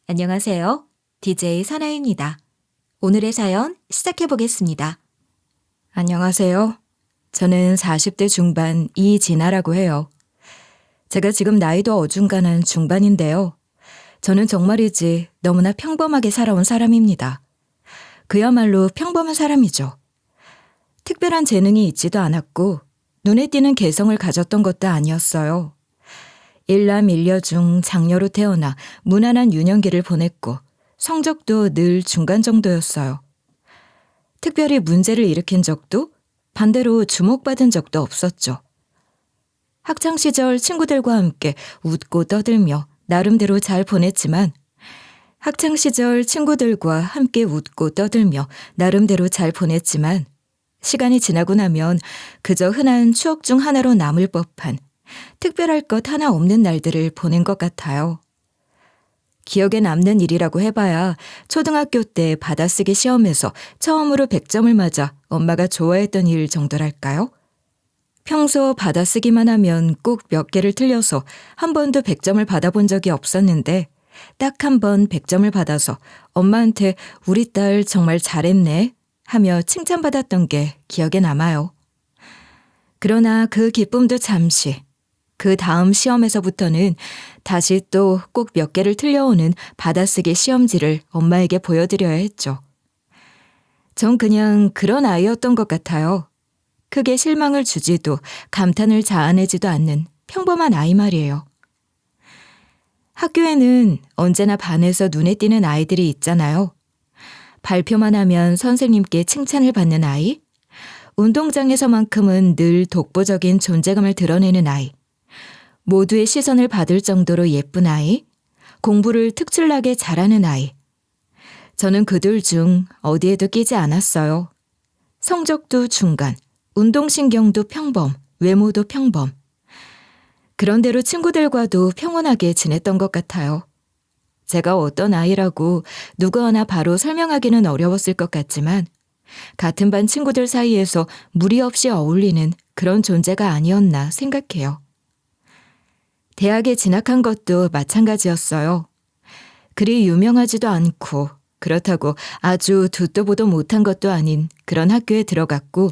안녕하세요. DJ 선아입니다. 오늘의 사연 시작해 보겠습니다. 안녕하세요. 저는 40대 중반 이진아라고 해요. 제가 지금 나이도 어중간한 중반인데요. 저는 정말이지 너무나 평범하게 살아온 사람입니다. 그야말로 평범한 사람이죠. 특별한 재능이 있지도 않았고 눈에 띄는 개성을 가졌던 것도 아니었어요. 일남 일녀 중 장녀로 태어나 무난한 유년기를 보냈고 성적도 늘 중간 정도였어요. 특별히 문제를 일으킨 적도 반대로 주목받은 적도 없었죠. 학창시절 친구들과 함께 웃고 떠들며 나름대로 잘 보냈지만 시간이 지나고 나면 그저 흔한 추억 중 하나로 남을 법한 특별할 것 하나 없는 날들을 보낸 것 같아요. 기억에 남는 일이라고 해봐야 초등학교 때 받아쓰기 시험에서 처음으로 100점을 맞아 엄마가 좋아했던 일 정도랄까요? 평소 받아쓰기만 하면 꼭 몇 개를 틀려서 한 번도 100점을 받아본 적이 없었는데 딱 한 번 100점을 받아서 엄마한테 우리 딸 정말 잘했네 하며 칭찬받았던 게 기억에 남아요. 그러나 그 기쁨도 잠시, 그 다음 시험에서부터는 다시 또 꼭 몇 개를 틀려오는 받아쓰기 시험지를 엄마에게 보여드려야 했죠. 전 그냥 그런 아이였던 것 같아요. 크게 실망을 주지도 감탄을 자아내지도 않는 평범한 아이 말이에요. 학교에는 언제나 반에서 눈에 띄는 아이들이 있잖아요. 발표만 하면 선생님께 칭찬을 받는 아이, 운동장에서만큼은 늘 독보적인 존재감을 드러내는 아이, 모두의 시선을 받을 정도로 예쁜 아이, 공부를 특출나게 잘하는 아이. 저는 그들 중 어디에도 끼지 않았어요. 성적도 중간, 운동신경도 평범, 외모도 평범. 그런대로 친구들과도 평온하게 지냈던 것 같아요. 제가 어떤 아이라고 누구 하나 바로 설명하기는 어려웠을 것 같지만 같은 반 친구들 사이에서 무리 없이 어울리는 그런 존재가 아니었나 생각해요. 대학에 진학한 것도 마찬가지였어요. 그리 유명하지도 않고 그렇다고 아주 듣도 보도 못한 것도 아닌 그런 학교에 들어갔고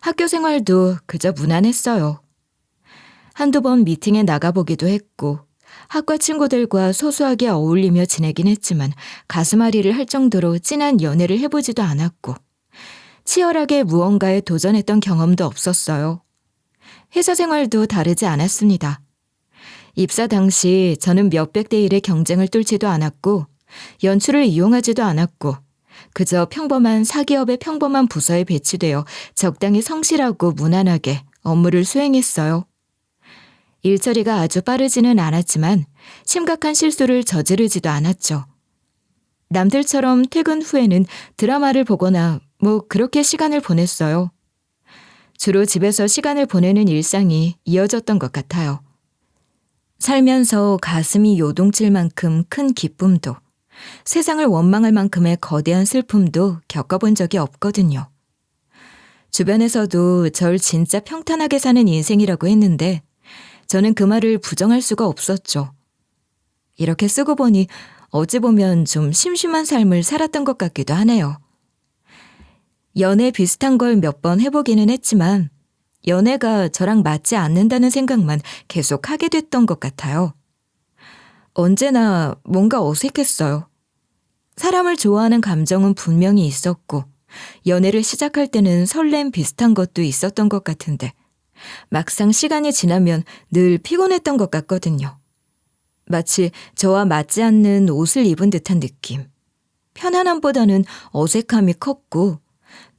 학교 생활도 그저 무난했어요. 한두 번 미팅에 나가보기도 했고 학과 친구들과 소소하게 어울리며 지내긴 했지만 가슴앓이를 할 정도로 진한 연애를 해보지도 않았고 치열하게 무언가에 도전했던 경험도 없었어요. 회사 생활도 다르지 않았습니다. 입사 당시 저는 몇백 대 1의 경쟁을 뚫지도 않았고 연출을 이용하지도 않았고 그저 평범한 사기업의 평범한 부서에 배치되어 적당히 성실하고 무난하게 업무를 수행했어요. 일처리가 아주 빠르지는 않았지만 심각한 실수를 저지르지도 않았죠. 남들처럼 퇴근 후에는 드라마를 보거나 그렇게 시간을 보냈어요. 주로 집에서 시간을 보내는 일상이 이어졌던 것 같아요. 살면서 가슴이 요동칠 만큼 큰 기쁨도 세상을 원망할 만큼의 거대한 슬픔도 겪어본 적이 없거든요. 주변에서도 절 진짜 평탄하게 사는 인생이라고 했는데 저는 그 말을 부정할 수가 없었죠. 이렇게 쓰고 보니 어찌 보면 좀 심심한 삶을 살았던 것 같기도 하네요. 연애 비슷한 걸 몇 번 해보기는 했지만 연애가 저랑 맞지 않는다는 생각만 계속 하게 됐던 것 같아요. 언제나 뭔가 어색했어요. 사람을 좋아하는 감정은 분명히 있었고 연애를 시작할 때는 설렘 비슷한 것도 있었던 것 같은데 막상 시간이 지나면 늘 피곤했던 것 같거든요. 마치 저와 맞지 않는 옷을 입은 듯한 느낌. 편안함보다는 어색함이 컸고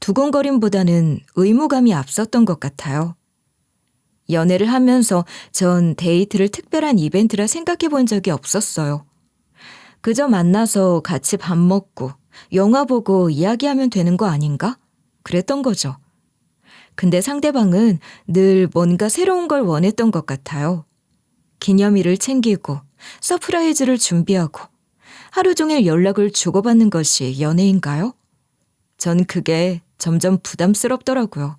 두근거림보다는 의무감이 앞섰던 것 같아요. 연애를 하면서 전 데이트를 특별한 이벤트라 생각해 본 적이 없었어요. 그저 만나서 같이 밥 먹고 영화 보고 이야기하면 되는 거 아닌가? 그랬던 거죠. 근데 상대방은 늘 뭔가 새로운 걸 원했던 것 같아요. 기념일을 챙기고 서프라이즈를 준비하고 하루 종일 연락을 주고받는 것이 연애인가요? 전 그게 점점 부담스럽더라고요.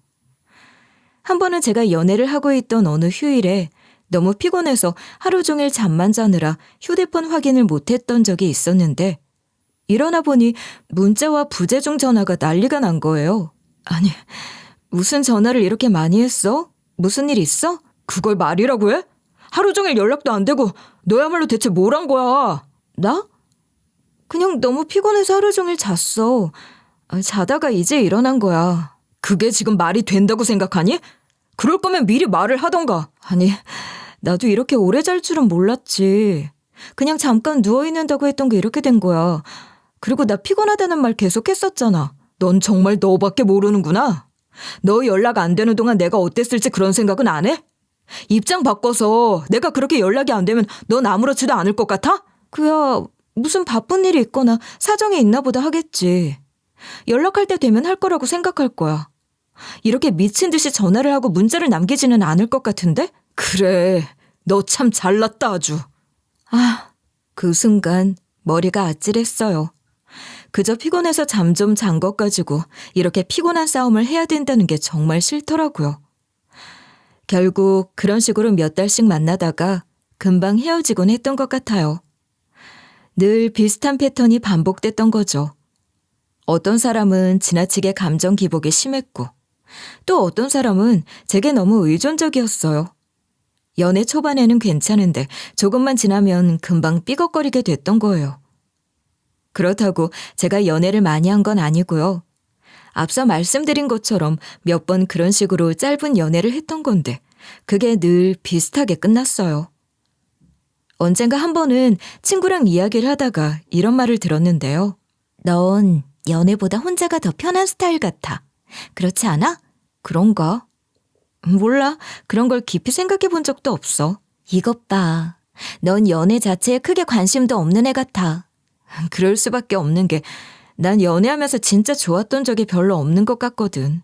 한 번은 제가 연애를 하고 있던 어느 휴일에 너무 피곤해서 하루 종일 잠만 자느라 휴대폰 확인을 못했던 적이 있었는데 일어나 보니 문자와 부재중 전화가 난리가 난 거예요. 아니, 무슨 전화를 이렇게 많이 했어? 무슨 일 있어? 그걸 말이라고 해? 하루 종일 연락도 안 되고 너야말로 대체 뭘 한 거야? 나? 그냥 너무 피곤해서 하루 종일 잤어. 자다가 이제 일어난 거야. 그게 지금 말이 된다고 생각하니? 그럴 거면 미리 말을 하던가. 아니, 나도 이렇게 오래 잘 줄은 몰랐지. 그냥 잠깐 누워있는다고 했던 게 이렇게 된 거야. 그리고 나 피곤하다는 말 계속 했었잖아. 넌 정말 너밖에 모르는구나. 너 연락 안 되는 동안 내가 어땠을지 그런 생각은 안 해? 입장 바꿔서 내가 그렇게 연락이 안 되면 넌 아무렇지도 않을 것 같아? 그야 무슨 바쁜 일이 있거나 사정이 있나 보다 하겠지. 연락할 때 되면 할 거라고 생각할 거야. 이렇게 미친 듯이 전화를 하고 문자를 남기지는 않을 것 같은데? 그래, 너 참 잘났다 아주. 그 순간 머리가 아찔했어요. 그저 피곤해서 잠 좀 잔 것 가지고 이렇게 피곤한 싸움을 해야 된다는 게 정말 싫더라고요. 결국 그런 식으로 몇 달씩 만나다가 금방 헤어지곤 했던 것 같아요. 늘 비슷한 패턴이 반복됐던 거죠. 어떤 사람은 지나치게 감정 기복이 심했고 또 어떤 사람은 제게 너무 의존적이었어요. 연애 초반에는 괜찮은데 조금만 지나면 금방 삐걱거리게 됐던 거예요. 그렇다고 제가 연애를 많이 한 건 아니고요. 앞서 말씀드린 것처럼 몇 번 그런 식으로 짧은 연애를 했던 건데 그게 늘 비슷하게 끝났어요. 언젠가 한 번은 친구랑 이야기를 하다가 이런 말을 들었는데요. 넌 연애보다 혼자가 더 편한 스타일 같아. 그렇지 않아? 그런가? 몰라. 그런 걸 깊이 생각해 본 적도 없어. 이것 봐. 넌 연애 자체에 크게 관심도 없는 애 같아. 그럴 수밖에 없는 게 난 연애하면서 진짜 좋았던 적이 별로 없는 것 같거든.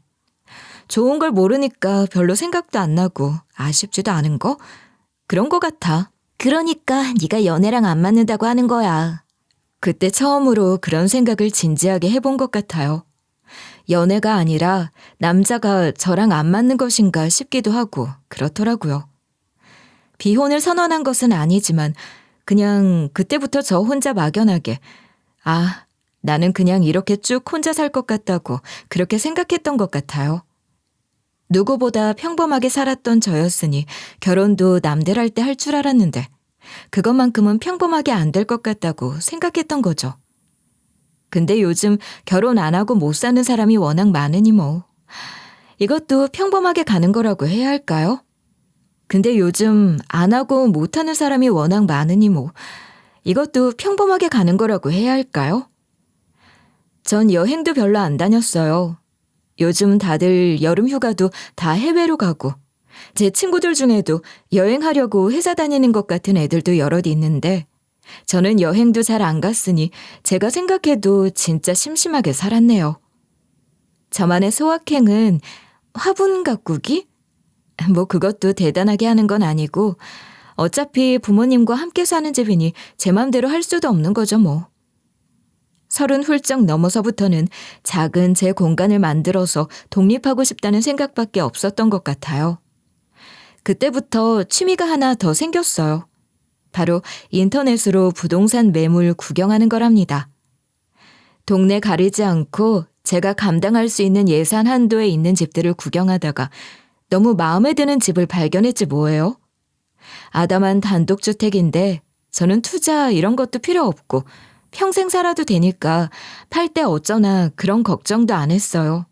좋은 걸 모르니까 별로 생각도 안 나고 아쉽지도 않은 거? 그런 거 같아. 그러니까 네가 연애랑 안 맞는다고 하는 거야. 그때 처음으로 그런 생각을 진지하게 해본 것 같아요. 연애가 아니라 남자가 저랑 안 맞는 것인가 싶기도 하고 그렇더라고요. 비혼을 선언한 것은 아니지만 그냥 그때부터 저 혼자 막연하게 나는 그냥 이렇게 쭉 혼자 살 것 같다고 그렇게 생각했던 것 같아요. 누구보다 평범하게 살았던 저였으니 결혼도 남들 할 때 할 줄 알았는데 그것만큼은 평범하게 안 될 것 같다고 생각했던 거죠. 근데 요즘 결혼 안 하고 못 사는 사람이 워낙 많으니 뭐. 이것도 평범하게 가는 거라고 해야 할까요? 근데 요즘 안 하고 못 하는 사람이 워낙 많으니 뭐. 이것도 평범하게 가는 거라고 해야 할까요? 전 여행도 별로 안 다녔어요. 요즘 다들 여름 휴가도 다 해외로 가고 제 친구들 중에도 여행하려고 회사 다니는 것 같은 애들도 여럿 있는데 저는 여행도 잘 안 갔으니 제가 생각해도 진짜 심심하게 살았네요. 저만의 소확행은 화분 가꾸기? 뭐 그것도 대단하게 하는 건 아니고 어차피 부모님과 함께 사는 집이니 제 맘대로 할 수도 없는 거죠 뭐. 30 훌쩍 넘어서부터는 작은 제 공간을 만들어서 독립하고 싶다는 생각밖에 없었던 것 같아요. 그때부터 취미가 하나 더 생겼어요. 바로 인터넷으로 부동산 매물 구경하는 거랍니다. 동네 가리지 않고 제가 감당할 수 있는 예산 한도에 있는 집들을 구경하다가 너무 마음에 드는 집을 발견했지 뭐예요. 아담한 단독주택인데 저는 투자 이런 것도 필요 없고 평생 살아도 되니까 팔 때 어쩌나 그런 걱정도 안 했어요.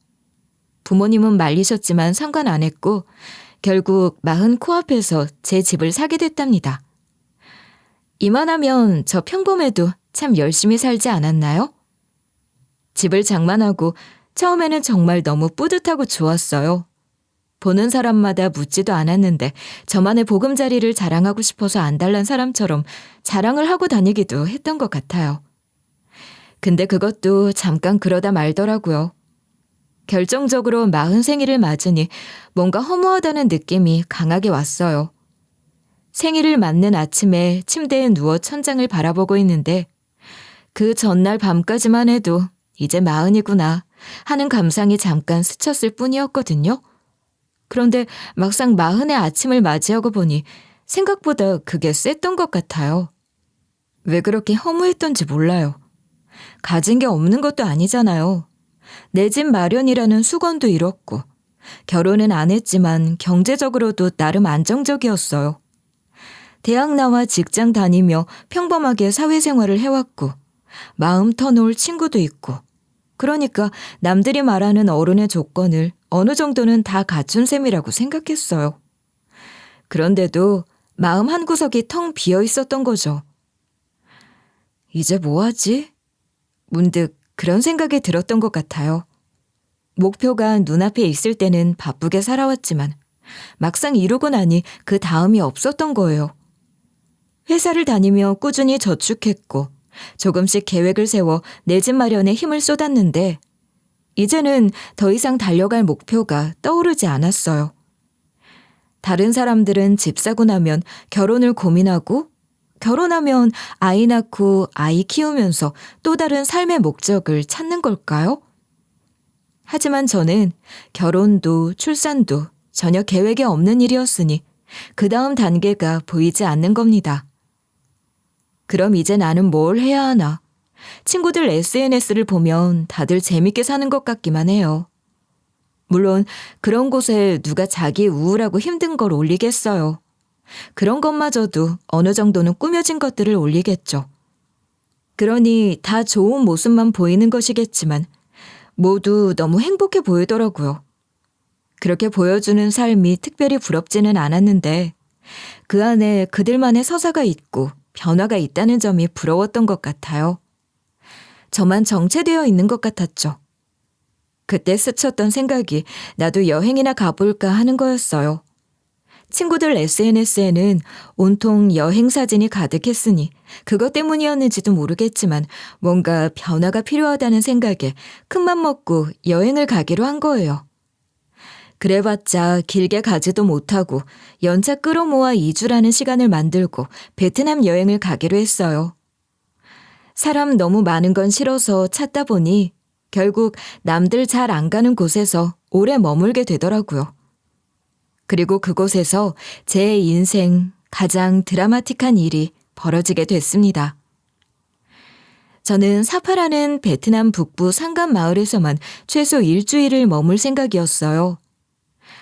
부모님은 말리셨지만 상관 안 했고 결국 마흔 코앞에서 제 집을 사게 됐답니다. 이만하면 저 평범해도 참 열심히 살지 않았나요? 집을 장만하고 처음에는 정말 너무 뿌듯하고 좋았어요. 보는 사람마다 묻지도 않았는데 저만의 보금자리를 자랑하고 싶어서 안달난 사람처럼 자랑을 하고 다니기도 했던 것 같아요. 근데 그것도 잠깐 그러다 말더라고요. 결정적으로 40 생일을 맞으니 뭔가 허무하다는 느낌이 강하게 왔어요. 생일을 맞는 아침에 침대에 누워 천장을 바라보고 있는데 그 전날 밤까지만 해도 이제 40이구나 하는 감상이 잠깐 스쳤을 뿐이었거든요. 그런데 막상 40의 아침을 맞이하고 보니 생각보다 그게 셌던 것 같아요. 왜 그렇게 허무했던지 몰라요. 가진 게 없는 것도 아니잖아요. 내 집 마련이라는 수건도 잃었고, 결혼은 안 했지만 경제적으로도 나름 안정적이었어요. 대학 나와 직장 다니며 평범하게 사회생활을 해왔고, 마음 터놓을 친구도 있고, 그러니까 남들이 말하는 어른의 조건을 어느 정도는 다 갖춘 셈이라고 생각했어요. 그런데도 마음 한구석이 텅 비어 있었던 거죠. 이제 뭐 하지? 문득 그런 생각이 들었던 것 같아요. 목표가 눈앞에 있을 때는 바쁘게 살아왔지만 막상 이루고 나니 그 다음이 없었던 거예요. 회사를 다니며 꾸준히 저축했고 조금씩 계획을 세워 내 집 마련에 힘을 쏟았는데 이제는 더 이상 달려갈 목표가 떠오르지 않았어요. 다른 사람들은 집 사고 나면 결혼을 고민하고 결혼하면 아이 낳고 아이 키우면서 또 다른 삶의 목적을 찾는 걸까요? 하지만 저는 결혼도 출산도 전혀 계획에 없는 일이었으니 그 다음 단계가 보이지 않는 겁니다. 그럼 이제 나는 뭘 해야 하나? 친구들 SNS를 보면 다들 재밌게 사는 것 같기만 해요. 물론 그런 곳에 누가 자기 우울하고 힘든 걸 올리겠어요. 그런 것마저도 어느 정도는 꾸며진 것들을 올리겠죠. 그러니 다 좋은 모습만 보이는 것이겠지만 모두 너무 행복해 보이더라고요. 그렇게 보여주는 삶이 특별히 부럽지는 않았는데 그 안에 그들만의 서사가 있고 변화가 있다는 점이 부러웠던 것 같아요. 저만 정체되어 있는 것 같았죠. 그때 스쳤던 생각이 나도 여행이나 가볼까 하는 거였어요. 친구들 SNS에는 온통 여행 사진이 가득했으니 그것 때문이었는지도 모르겠지만 뭔가 변화가 필요하다는 생각에 큰맘 먹고 여행을 가기로 한 거예요. 그래봤자 길게 가지도 못하고 연차 끌어모아 2주라는 시간을 만들고 베트남 여행을 가기로 했어요. 사람 너무 많은 건 싫어서 찾다 보니 결국 남들 잘 안 가는 곳에서 오래 머물게 되더라고요. 그리고 그곳에서 제 인생 가장 드라마틱한 일이 벌어지게 됐습니다. 저는 사파라는 베트남 북부 산간 마을에서만 최소 일주일을 머물 생각이었어요.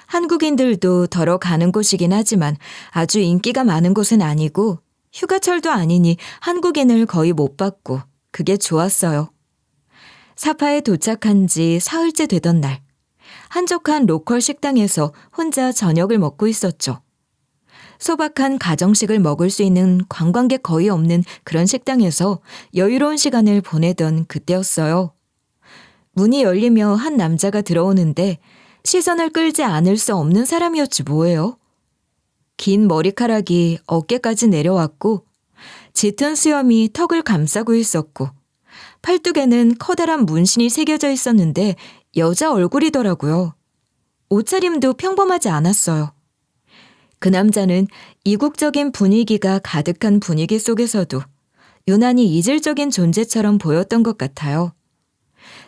한국인들도 덜어 가는 곳이긴 하지만 아주 인기가 많은 곳은 아니고 휴가철도 아니니 한국인을 거의 못 봤고 그게 좋았어요. 사파에 도착한 지 사흘째 되던 날, 한적한 로컬 식당에서 혼자 저녁을 먹고 있었죠. 소박한 가정식을 먹을 수 있는 관광객 거의 없는 그런 식당에서 여유로운 시간을 보내던 그때였어요. 문이 열리며 한 남자가 들어오는데 시선을 끌지 않을 수 없는 사람이었지 뭐예요. 긴 머리카락이 어깨까지 내려왔고 짙은 수염이 턱을 감싸고 있었고 팔뚝에는 커다란 문신이 새겨져 있었는데 여자 얼굴이더라고요. 옷차림도 평범하지 않았어요. 그 남자는 이국적인 분위기가 가득한 분위기 속에서도 유난히 이질적인 존재처럼 보였던 것 같아요.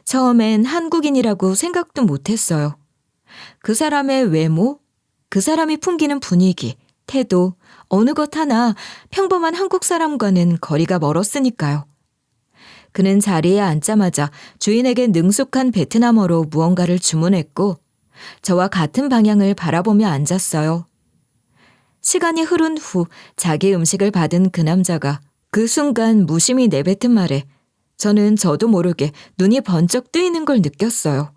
처음엔 한국인이라고 생각도 못했어요. 그 사람의 외모, 그 사람이 풍기는 분위기, 태도, 어느 것 하나 평범한 한국 사람과는 거리가 멀었으니까요. 그는 자리에 앉자마자 주인에게 능숙한 베트남어로 무언가를 주문했고 저와 같은 방향을 바라보며 앉았어요. 시간이 흐른 후 자기 음식을 받은 그 남자가 그 순간 무심히 내뱉은 말에 저는 저도 모르게 눈이 번쩍 뜨이는 걸 느꼈어요.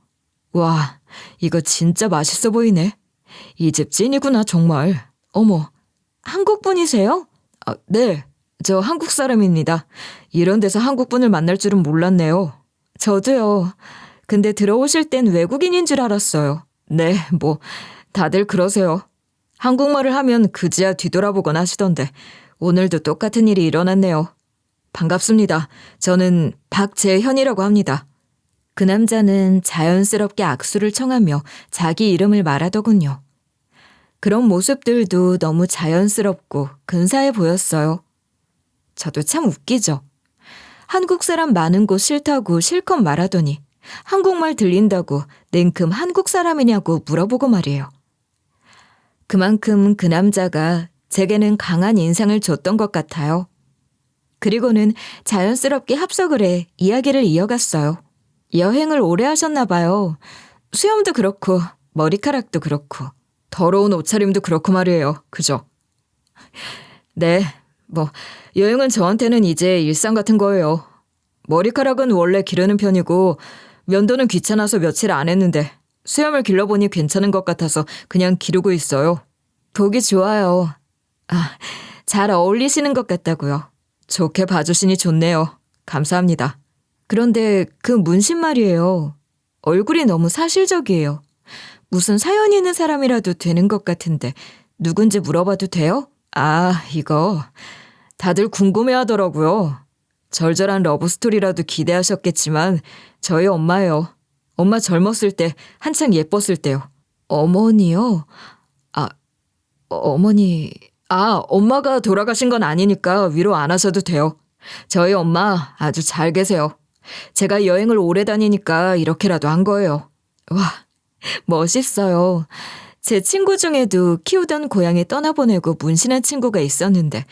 와, 이거 진짜 맛있어 보이네. 이 집 찐이구나 정말. 어머, 한국 분이세요? 네, 저 한국 사람입니다. 이런 데서 한국 분을 만날 줄은 몰랐네요. 저도요. 근데 들어오실 땐 외국인인 줄 알았어요. 네, 뭐 다들 그러세요. 한국말을 하면 그지야 뒤돌아보곤 하시던데 오늘도 똑같은 일이 일어났네요. 반갑습니다. 저는 박재현이라고 합니다. 그 남자는 자연스럽게 악수를 청하며 자기 이름을 말하더군요. 그런 모습들도 너무 자연스럽고 근사해 보였어요. 저도 참 웃기죠. 한국 사람 많은 곳 싫다고 실컷 말하더니 한국말 들린다고 냉큼 한국 사람이냐고 물어보고 말이에요. 그만큼 그 남자가 제게는 강한 인상을 줬던 것 같아요. 그리고는 자연스럽게 합석을 해 이야기를 이어갔어요. 여행을 오래 하셨나 봐요. 수염도 그렇고 머리카락도 그렇고 더러운 옷차림도 그렇고 말이에요. 그죠? 네, 여행은 저한테는 이제 일상 같은 거예요. 머리카락은 원래 기르는 편이고 면도는 귀찮아서 며칠 안 했는데 수염을 길러보니 괜찮은 것 같아서 그냥 기르고 있어요. 보기 좋아요. 잘 어울리시는 것 같다고요. 좋게 봐주시니 좋네요. 감사합니다. 그런데 그 문신 말이에요. 얼굴이 너무 사실적이에요. 무슨 사연 있는 사람이라도 되는 것 같은데 누군지 물어봐도 돼요? 이거 다들 궁금해하더라고요. 절절한 러브스토리라도 기대하셨겠지만 저희 엄마예요. 엄마 젊었을 때 한창 예뻤을 때요. 어머니요? 어머니... 엄마가 돌아가신 건 아니니까 위로 안 하셔도 돼요. 저희 엄마 아주 잘 계세요. 제가 여행을 오래 다니니까 이렇게라도 한 거예요. 와, 멋있어요. 제 친구 중에도 키우던 고향에 떠나보내고 문신한 친구가 있었는데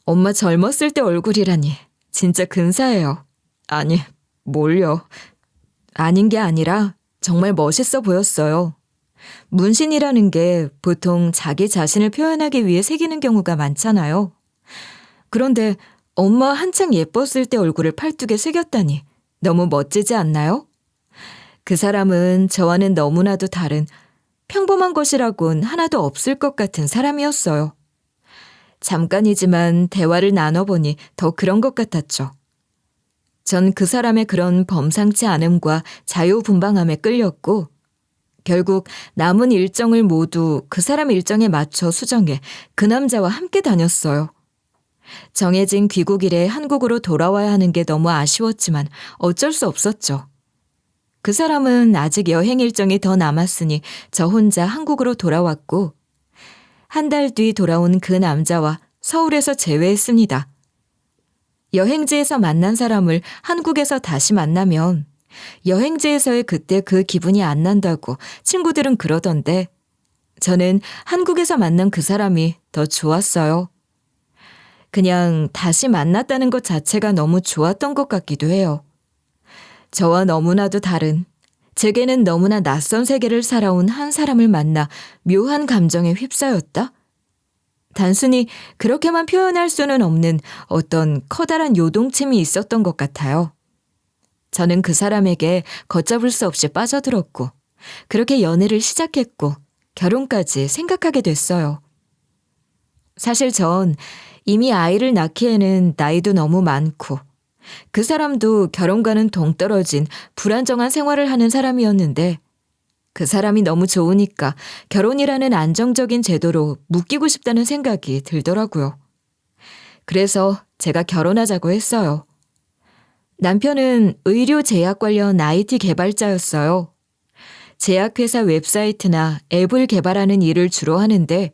엄마 젊었을 때 얼굴이라니 진짜 근사해요. 아니, 뭘요. 아닌 게 아니라 정말 멋있어 보였어요. 문신이라는 게 보통 자기 자신을 표현하기 위해 새기는 경우가 많잖아요. 그런데 엄마 한창 예뻤을 때 얼굴을 팔뚝에 새겼다니 너무 멋지지 않나요? 그 사람은 저와는 너무나도 다른 평범한 것이라곤 하나도 없을 것 같은 사람이었어요. 잠깐이지만 대화를 나눠보니 더 그런 것 같았죠. 전 그 사람의 그런 범상치 않음과 자유분방함에 끌렸고 결국 남은 일정을 모두 그 사람 일정에 맞춰 수정해 그 남자와 함께 다녔어요. 정해진 귀국일에 한국으로 돌아와야 하는 게 너무 아쉬웠지만 어쩔 수 없었죠. 그 사람은 아직 여행 일정이 더 남았으니 저 혼자 한국으로 돌아왔고 한 달 뒤 돌아온 그 남자와 서울에서 재회했습니다. 여행지에서 만난 사람을 한국에서 다시 만나면 여행지에서의 그때 그 기분이 안 난다고 친구들은 그러던데 저는 한국에서 만난 그 사람이 더 좋았어요. 그냥 다시 만났다는 것 자체가 너무 좋았던 것 같기도 해요. 저와 너무나도 다른, 제게는 너무나 낯선 세계를 살아온 한 사람을 만나 묘한 감정에 휩싸였다? 단순히 그렇게만 표현할 수는 없는 어떤 커다란 요동침이 있었던 것 같아요. 저는 그 사람에게 걷잡을 수 없이 빠져들었고 그렇게 연애를 시작했고 결혼까지 생각하게 됐어요. 사실 전 이미 아이를 낳기에는 나이도 너무 많고 그 사람도 결혼과는 동떨어진 불안정한 생활을 하는 사람이었는데 그 사람이 너무 좋으니까 결혼이라는 안정적인 제도로 묶이고 싶다는 생각이 들더라고요. 그래서 제가 결혼하자고 했어요. 남편은 의료제약 관련 IT 개발자였어요. 제약회사 웹사이트나 앱을 개발하는 일을 주로 하는데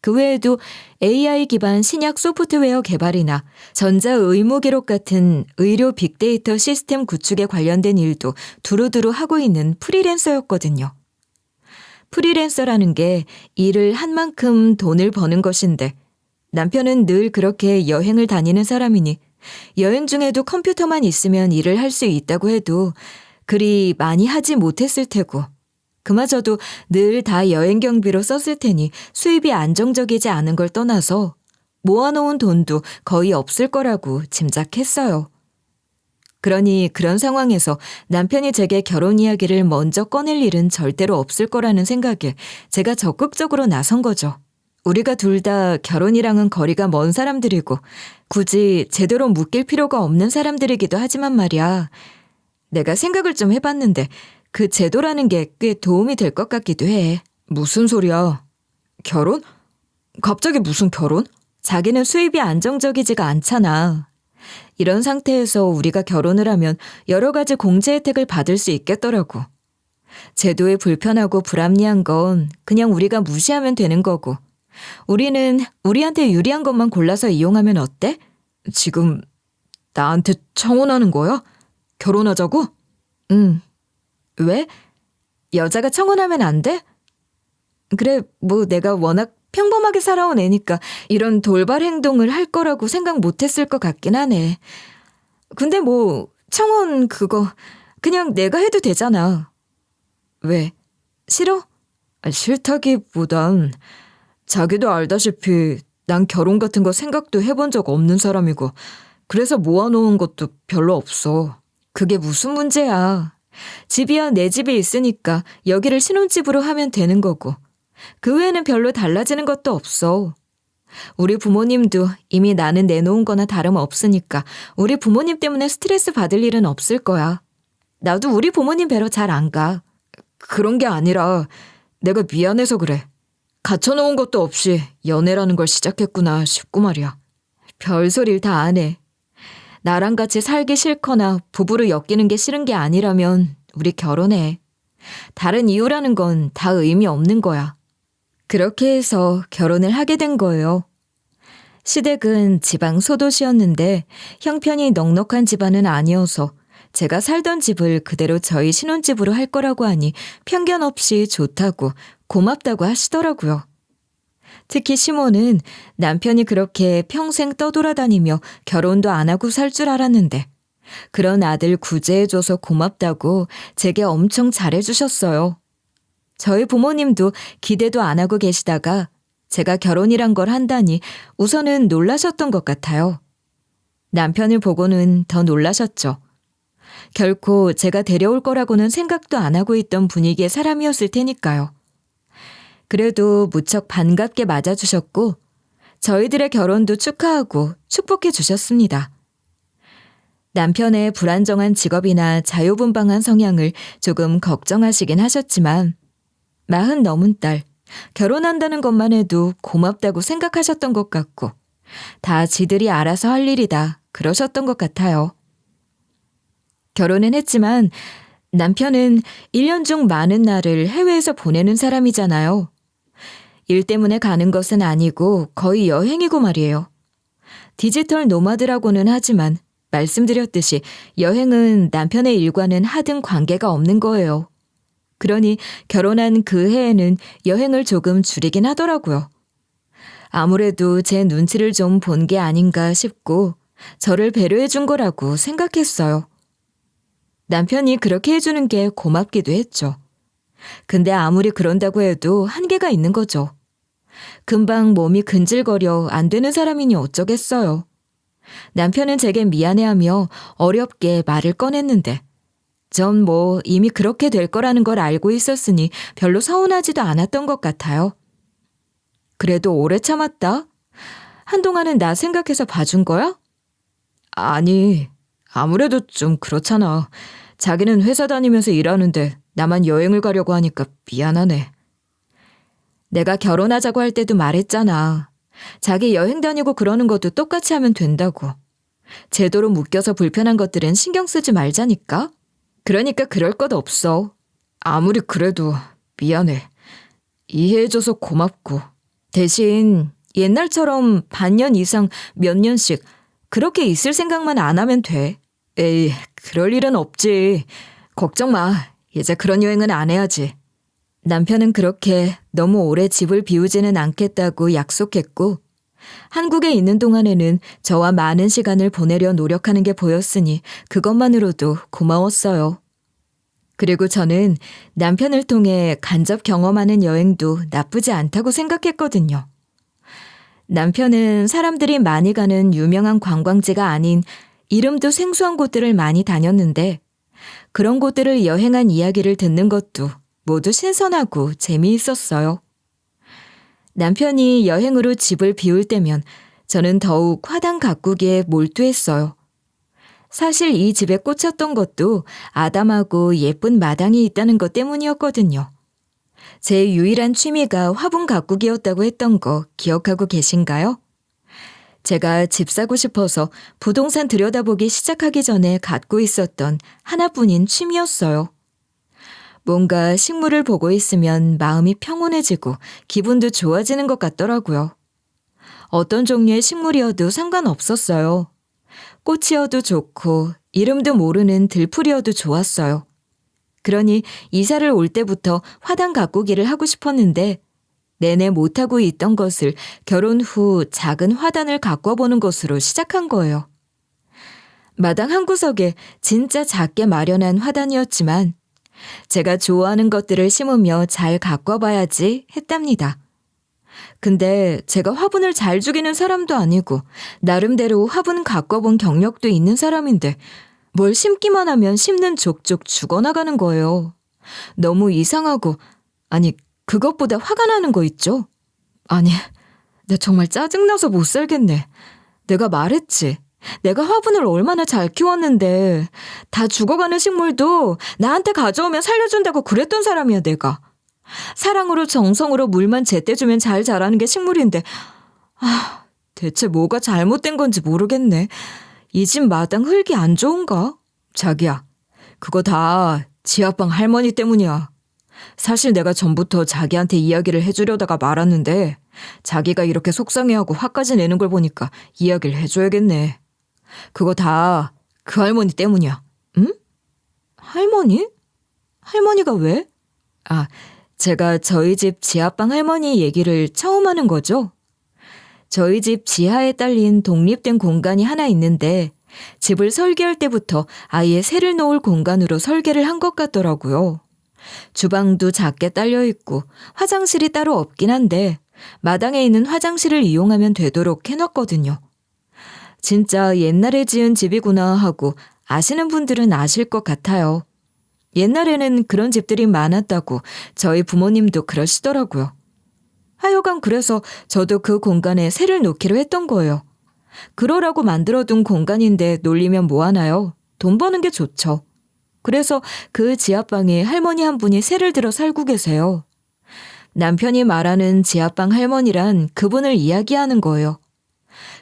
그 외에도 AI 기반 신약 소프트웨어 개발이나 전자의무기록 같은 의료 빅데이터 시스템 구축에 관련된 일도 두루두루 하고 있는 프리랜서였거든요. 프리랜서라는 게 일을 한 만큼 돈을 버는 것인데 남편은 늘 그렇게 여행을 다니는 사람이니 여행 중에도 컴퓨터만 있으면 일을 할 수 있다고 해도 그리 많이 하지 못했을 테고 그마저도 늘 다 여행 경비로 썼을 테니 수입이 안정적이지 않은 걸 떠나서 모아놓은 돈도 거의 없을 거라고 짐작했어요. 그러니 그런 상황에서 남편이 제게 결혼 이야기를 먼저 꺼낼 일은 절대로 없을 거라는 생각에 제가 적극적으로 나선 거죠. 우리가 둘 다 결혼이랑은 거리가 먼 사람들이고 굳이 제대로 묶일 필요가 없는 사람들이기도 하지만 말이야. 내가 생각을 좀 해봤는데 그 제도라는 게 꽤 도움이 될 것 같기도 해. 무슨 소리야? 결혼? 갑자기 무슨 결혼? 자기는 수입이 안정적이지가 않잖아. 이런 상태에서 우리가 결혼을 하면 여러 가지 공제 혜택을 받을 수 있겠더라고. 제도에 불편하고 불합리한 건 그냥 우리가 무시하면 되는 거고 우리는 우리한테 유리한 것만 골라서 이용하면 어때? 지금 나한테 청혼하는 거야? 결혼하자고? 응. 왜? 여자가 청혼하면 안 돼? 그래, 내가 워낙 평범하게 살아온 애니까 이런 돌발 행동을 할 거라고 생각 못 했을 것 같긴 하네. 근데 뭐 청혼 그거 그냥 내가 해도 되잖아. 왜? 싫어? 싫다기보단 자기도 알다시피 난 결혼 같은 거 생각도 해본 적 없는 사람이고 그래서 모아놓은 것도 별로 없어. 그게 무슨 문제야. 집이야 내 집에 있으니까 여기를 신혼집으로 하면 되는 거고 그 외에는 별로 달라지는 것도 없어. 우리 부모님도 이미 나는 내놓은 거나 다름없으니까 우리 부모님 때문에 스트레스 받을 일은 없을 거야. 나도 우리 부모님 뵈러 잘 안 가. 그런 게 아니라 내가 미안해서 그래. 갖춰놓은 것도 없이 연애라는 걸 시작했구나 싶고 말이야. 별소리를 다 안 해. 나랑 같이 살기 싫거나 부부로 엮이는 게 싫은 게 아니라면 우리 결혼해. 다른 이유라는 건 다 의미 없는 거야. 그렇게 해서 결혼을 하게 된 거예요. 시댁은 지방 소도시였는데 형편이 넉넉한 집안은 아니어서 제가 살던 집을 그대로 저희 신혼집으로 할 거라고 하니 편견 없이 좋다고 고맙다고 하시더라고요. 특히 시모는 남편이 그렇게 평생 떠돌아다니며 결혼도 안 하고 살 줄 알았는데 그런 아들 구제해줘서 고맙다고 제게 엄청 잘해주셨어요. 저희 부모님도 기대도 안 하고 계시다가 제가 결혼이란 걸 한다니 우선은 놀라셨던 것 같아요. 남편을 보고는 더 놀라셨죠. 결코 제가 데려올 거라고는 생각도 안 하고 있던 분위기의 사람이었을 테니까요. 그래도 무척 반갑게 맞아주셨고 저희들의 결혼도 축하하고 축복해 주셨습니다. 남편의 불안정한 직업이나 자유분방한 성향을 조금 걱정하시긴 하셨지만 40 넘은 딸, 결혼한다는 것만 해도 고맙다고 생각하셨던 것 같고 다 지들이 알아서 할 일이다 그러셨던 것 같아요. 결혼은 했지만 남편은 1년 중 많은 날을 해외에서 보내는 사람이잖아요. 일 때문에 가는 것은 아니고 거의 여행이고 말이에요. 디지털 노마드라고는 하지만 말씀드렸듯이 여행은 남편의 일과는 하등 관계가 없는 거예요. 그러니 결혼한 그 해에는 여행을 조금 줄이긴 하더라고요. 아무래도 제 눈치를 좀 본 게 아닌가 싶고 저를 배려해 준 거라고 생각했어요. 남편이 그렇게 해주는 게 고맙기도 했죠. 근데 아무리 그런다고 해도 한계가 있는 거죠. 금방 몸이 근질거려 안 되는 사람이니 어쩌겠어요. 남편은 제게 미안해하며 어렵게 말을 꺼냈는데 전 뭐 이미 그렇게 될 거라는 걸 알고 있었으니 별로 서운하지도 않았던 것 같아요. 그래도 오래 참았다? 한동안은 나 생각해서 봐준 거야? 아니, 아무래도 좀 그렇잖아. 자기는 회사 다니면서 일하는데 나만 여행을 가려고 하니까 미안하네. 내가 결혼하자고 할 때도 말했잖아. 자기 여행 다니고 그러는 것도 똑같이 하면 된다고. 제도로 묶여서 불편한 것들은 신경 쓰지 말자니까. 그러니까 그럴 것 없어. 아무리 그래도 미안해. 이해해줘서 고맙고. 대신 옛날처럼 반년 이상 몇 년씩 그렇게 있을 생각만 안 하면 돼. 에이, 그럴 일은 없지. 걱정 마. 이제 그런 여행은 안 해야지. 남편은 그렇게 너무 오래 집을 비우지는 않겠다고 약속했고 한국에 있는 동안에는 저와 많은 시간을 보내려 노력하는 게 보였으니 그것만으로도 고마웠어요. 그리고 저는 남편을 통해 간접 경험하는 여행도 나쁘지 않다고 생각했거든요. 남편은 사람들이 많이 가는 유명한 관광지가 아닌 이름도 생소한 곳들을 많이 다녔는데 그런 곳들을 여행한 이야기를 듣는 것도 모두 신선하고 재미있었어요. 남편이 여행으로 집을 비울 때면 저는 더욱 화단 가꾸기에 몰두했어요. 사실 이 집에 꽂혔던 것도 아담하고 예쁜 마당이 있다는 것 때문이었거든요. 제 유일한 취미가 화분 가꾸기였다고 했던 거 기억하고 계신가요? 제가 집 사고 싶어서 부동산 들여다보기 시작하기 전에 갖고 있었던 하나뿐인 취미였어요. 뭔가 식물을 보고 있으면 마음이 평온해지고 기분도 좋아지는 것 같더라고요. 어떤 종류의 식물이어도 상관없었어요. 꽃이어도 좋고 이름도 모르는 들풀이어도 좋았어요. 그러니 이사를 올 때부터 화단 가꾸기를 하고 싶었는데 내내 못하고 있던 것을 결혼 후 작은 화단을 가꿔 보는 것으로 시작한 거예요. 마당 한 구석에 진짜 작게 마련한 화단이었지만 제가 좋아하는 것들을 심으며 잘 가꿔봐야지 했답니다. 근데 제가 화분을 잘 죽이는 사람도 아니고 나름대로 화분 가꿔본 경력도 있는 사람인데 뭘 심기만 하면 심는 족족 죽어나가는 거예요. 너무 이상하고, 아니 그것보다 화가 나는 거 있죠? 아니, 나 정말 짜증나서 못 살겠네. 내가 말했지. 내가 화분을 얼마나 잘 키웠는데 다 죽어가는 식물도 나한테 가져오면 살려준다고 그랬던 사람이야 내가. 사랑으로 정성으로 물만 제때 주면 잘 자라는 게 식물인데 대체 뭐가 잘못된 건지 모르겠네. 이 집 마당 흙이 안 좋은가? 자기야, 그거 다 지아빵 할머니 때문이야. 사실 내가 전부터 자기한테 이야기를 해주려다가 말았는데 자기가 이렇게 속상해하고 화까지 내는 걸 보니까 이야기를 해줘야겠네. 그거 다 그 할머니 때문이야. 응? 할머니? 할머니가 왜? 제가 저희 집 지하방 할머니 얘기를 처음 하는 거죠? 저희 집 지하에 딸린 독립된 공간이 하나 있는데 집을 설계할 때부터 아예 새를 놓을 공간으로 설계를 한 것 같더라고요. 주방도 작게 딸려 있고 화장실이 따로 없긴 한데 마당에 있는 화장실을 이용하면 되도록 해놨거든요. 진짜 옛날에 지은 집이구나 하고 아시는 분들은 아실 것 같아요. 옛날에는 그런 집들이 많았다고 저희 부모님도 그러시더라고요. 하여간 그래서 저도 그 공간에 새를 놓기로 했던 거예요. 그러라고 만들어둔 공간인데 놀리면 뭐하나요? 돈 버는 게 좋죠. 그래서 그 지하방에 할머니 한 분이 새를 들어 살고 계세요. 남편이 말하는 지하방 할머니란 그분을 이야기하는 거예요.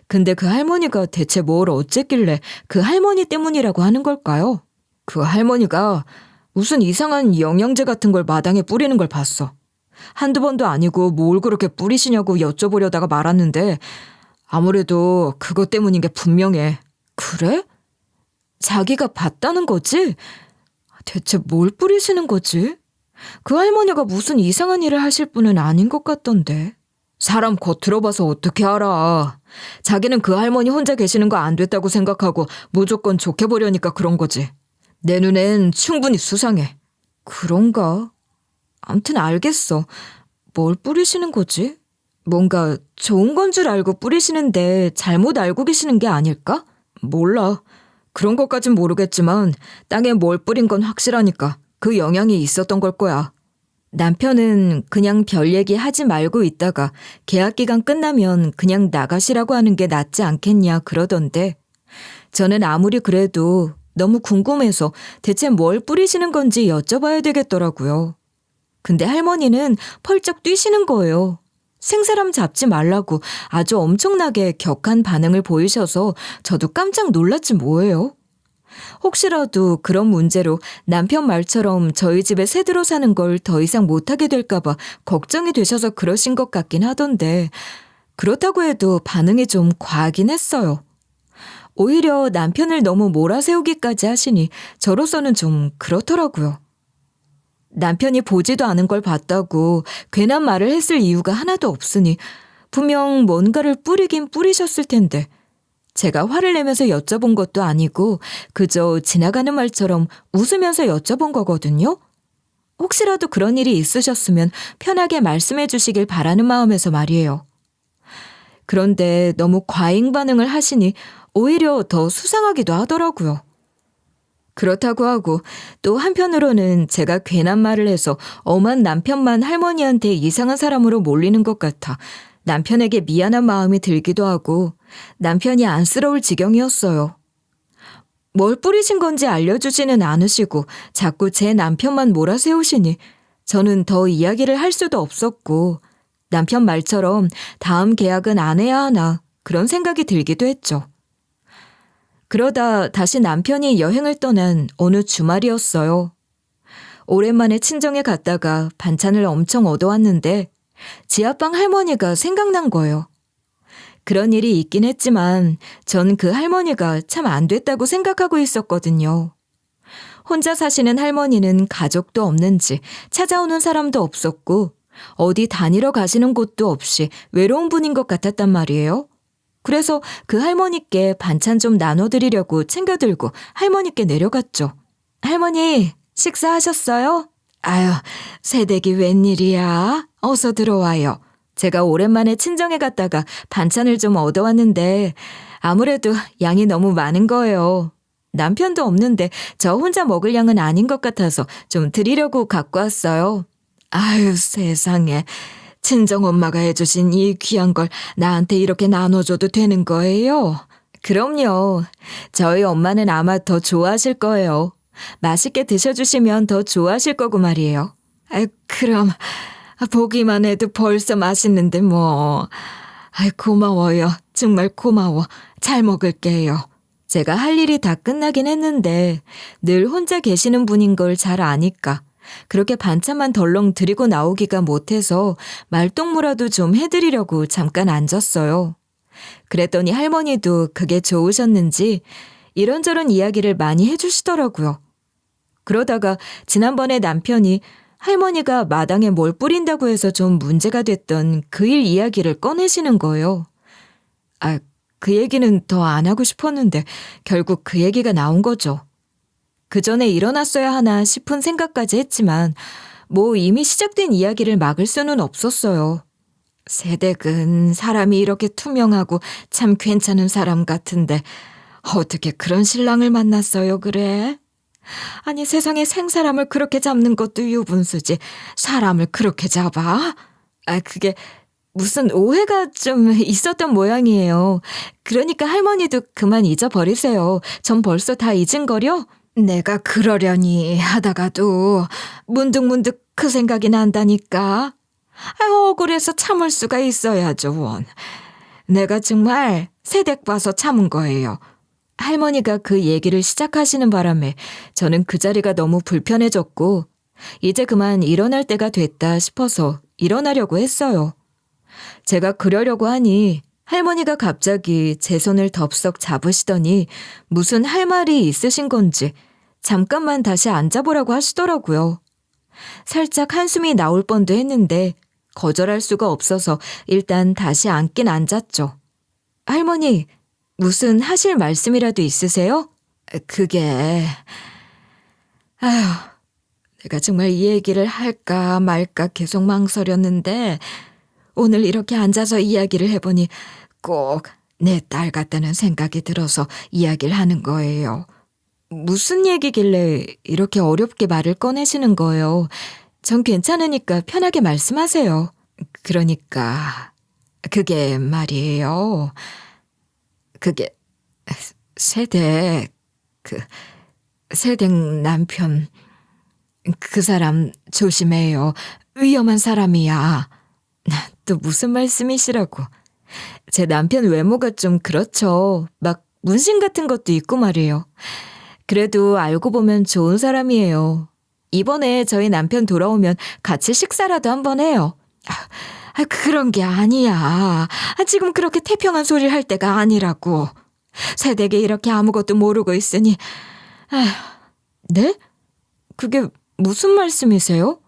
근데 그 할머니가 대체 뭘 어쨌길래 그 할머니 때문이라고 하는 걸까요? 그 할머니가 무슨 이상한 영양제 같은 걸 마당에 뿌리는 걸 봤어. 한두 번도 아니고 뭘 그렇게 뿌리시냐고 여쭤보려다가 말았는데 아무래도 그것 때문인 게 분명해. 그래? 자기가 봤다는 거지? 대체 뭘 뿌리시는 거지? 그 할머니가 무슨 이상한 일을 하실 분은 아닌 것 같던데. 사람 겉으로 봐서 어떻게 알아. 자기는 그 할머니 혼자 계시는 거 안 됐다고 생각하고 무조건 좋게 보려니까 그런 거지. 내 눈엔 충분히 수상해. 그런가? 암튼 알겠어. 뭘 뿌리시는 거지? 뭔가 좋은 건 줄 알고 뿌리시는데 잘못 알고 계시는 게 아닐까? 몰라. 그런 것까진 모르겠지만 땅에 뭘 뿌린 건 확실하니까 그 영향이 있었던 걸 거야. 남편은 그냥 별 얘기 하지 말고 있다가 계약 기간 끝나면 그냥 나가시라고 하는 게 낫지 않겠냐 그러던데 저는 아무리 그래도 너무 궁금해서 대체 뭘 뿌리시는 건지 여쭤봐야 되겠더라고요. 근데 할머니는 펄쩍 뛰시는 거예요. 생사람 잡지 말라고 아주 엄청나게 격한 반응을 보이셔서 저도 깜짝 놀랐지 뭐예요. 혹시라도 그런 문제로 남편 말처럼 저희 집에 새 들어 사는 걸 더 이상 못하게 될까봐 걱정이 되셔서 그러신 것 같긴 하던데 그렇다고 해도 반응이 좀 과하긴 했어요. 오히려 남편을 너무 몰아세우기까지 하시니 저로서는 좀 그렇더라고요. 남편이 보지도 않은 걸 봤다고 괜한 말을 했을 이유가 하나도 없으니 분명 뭔가를 뿌리긴 뿌리셨을 텐데 제가 화를 내면서 여쭤본 것도 아니고 그저 지나가는 말처럼 웃으면서 여쭤본 거거든요. 혹시라도 그런 일이 있으셨으면 편하게 말씀해 주시길 바라는 마음에서 말이에요. 그런데 너무 과잉 반응을 하시니 오히려 더 수상하기도 하더라고요. 그렇다고 하고 또 한편으로는 제가 괜한 말을 해서 엄한 남편만 할머니한테 이상한 사람으로 몰리는 것 같아 남편에게 미안한 마음이 들기도 하고 남편이 안쓰러울 지경이었어요. 뭘 뿌리신 건지 알려주지는 않으시고 자꾸 제 남편만 몰아세우시니 저는 더 이야기를 할 수도 없었고 남편 말처럼 다음 계약은 안 해야 하나 그런 생각이 들기도 했죠. 그러다 다시 남편이 여행을 떠난 어느 주말이었어요. 오랜만에 친정에 갔다가 반찬을 엄청 얻어왔는데 지하방 할머니가 생각난 거예요. 그런 일이 있긴 했지만 전 그 할머니가 참 안 됐다고 생각하고 있었거든요. 혼자 사시는 할머니는 가족도 없는지 찾아오는 사람도 없었고 어디 다니러 가시는 곳도 없이 외로운 분인 것 같았단 말이에요. 그래서 그 할머니께 반찬 좀 나눠드리려고 챙겨들고 할머니께 내려갔죠. 할머니, 식사하셨어요? 아유, 새댁이 웬일이야? 어서 들어와요. 제가 오랜만에 친정에 갔다가 반찬을 좀 얻어왔는데 아무래도 양이 너무 많은 거예요. 남편도 없는데 저 혼자 먹을 양은 아닌 것 같아서 좀 드리려고 갖고 왔어요. 아유, 세상에. 친정엄마가 해주신 이 귀한 걸 나한테 이렇게 나눠줘도 되는 거예요? 그럼요. 저희 엄마는 아마 더 좋아하실 거예요. 맛있게 드셔주시면 더 좋아하실 거고 말이에요. 아유, 그럼 보기만 해도 벌써 맛있는데 뭐. 아유, 고마워요. 정말 고마워. 잘 먹을게요. 제가 할 일이 다 끝나긴 했는데 늘 혼자 계시는 분인 걸 잘 아니까 그렇게 반찬만 덜렁 드리고 나오기가 못해서 말동무라도 좀 해드리려고 잠깐 앉았어요. 그랬더니 할머니도 그게 좋으셨는지 이런저런 이야기를 많이 해주시더라고요. 그러다가 지난번에 남편이 할머니가 마당에 뭘 뿌린다고 해서 좀 문제가 됐던 그 일 이야기를 꺼내시는 거예요. 아, 그 얘기는 더 안 하고 싶었는데 결국 그 얘기가 나온 거죠. 그 전에 일어났어야 하나 싶은 생각까지 했지만 뭐 이미 시작된 이야기를 막을 수는 없었어요. 새댁은 사람이 이렇게 투명하고 참 괜찮은 사람 같은데 어떻게 그런 신랑을 만났어요 그래? 아니 세상에 생사람을 그렇게 잡는 것도 유분수지 사람을 그렇게 잡아? 아 그게 무슨 오해가 좀 있었던 모양이에요. 그러니까 할머니도 그만 잊어버리세요. 전 벌써 다 잊은 거려? 내가 그러려니 하다가도 문득문득 그 생각이 난다니까. 억울해서 참을 수가 있어야죠, 원. 내가 정말 새댁 봐서 참은 거예요. 할머니가 그 얘기를 시작하시는 바람에 저는 그 자리가 너무 불편해졌고 이제 그만 일어날 때가 됐다 싶어서 일어나려고 했어요. 제가 그러려고 하니 할머니가 갑자기 제 손을 덥석 잡으시더니 무슨 할 말이 있으신 건지 잠깐만 다시 앉아보라고 하시더라고요. 살짝 한숨이 나올 뻔도 했는데 거절할 수가 없어서 일단 다시 앉긴 앉았죠. 할머니, 무슨 하실 말씀이라도 있으세요? 그게... 아휴, 내가 정말 이 얘기를 할까 말까 계속 망설였는데 오늘 이렇게 앉아서 이야기를 해보니 꼭 내 딸 같다는 생각이 들어서 이야기를 하는 거예요. 무슨 얘기길래 이렇게 어렵게 말을 꺼내시는 거예요? 전 괜찮으니까 편하게 말씀하세요. 그러니까 그게 말이에요. 그게 새댁 남편 그 사람 조심해요. 위험한 사람이야. 또 무슨 말씀이시라고. 제 남편 외모가 좀 그렇죠. 막 문신 같은 것도 있고 말이에요. 그래도 알고 보면 좋은 사람이에요. 이번에 저희 남편 돌아오면 같이 식사라도 한번 해요. 그런 게 아니야. 지금 그렇게 태평한 소리를 할 때가 아니라고. 새댁이 이렇게 아무것도 모르고 있으니. 네? 그게 무슨 말씀이세요?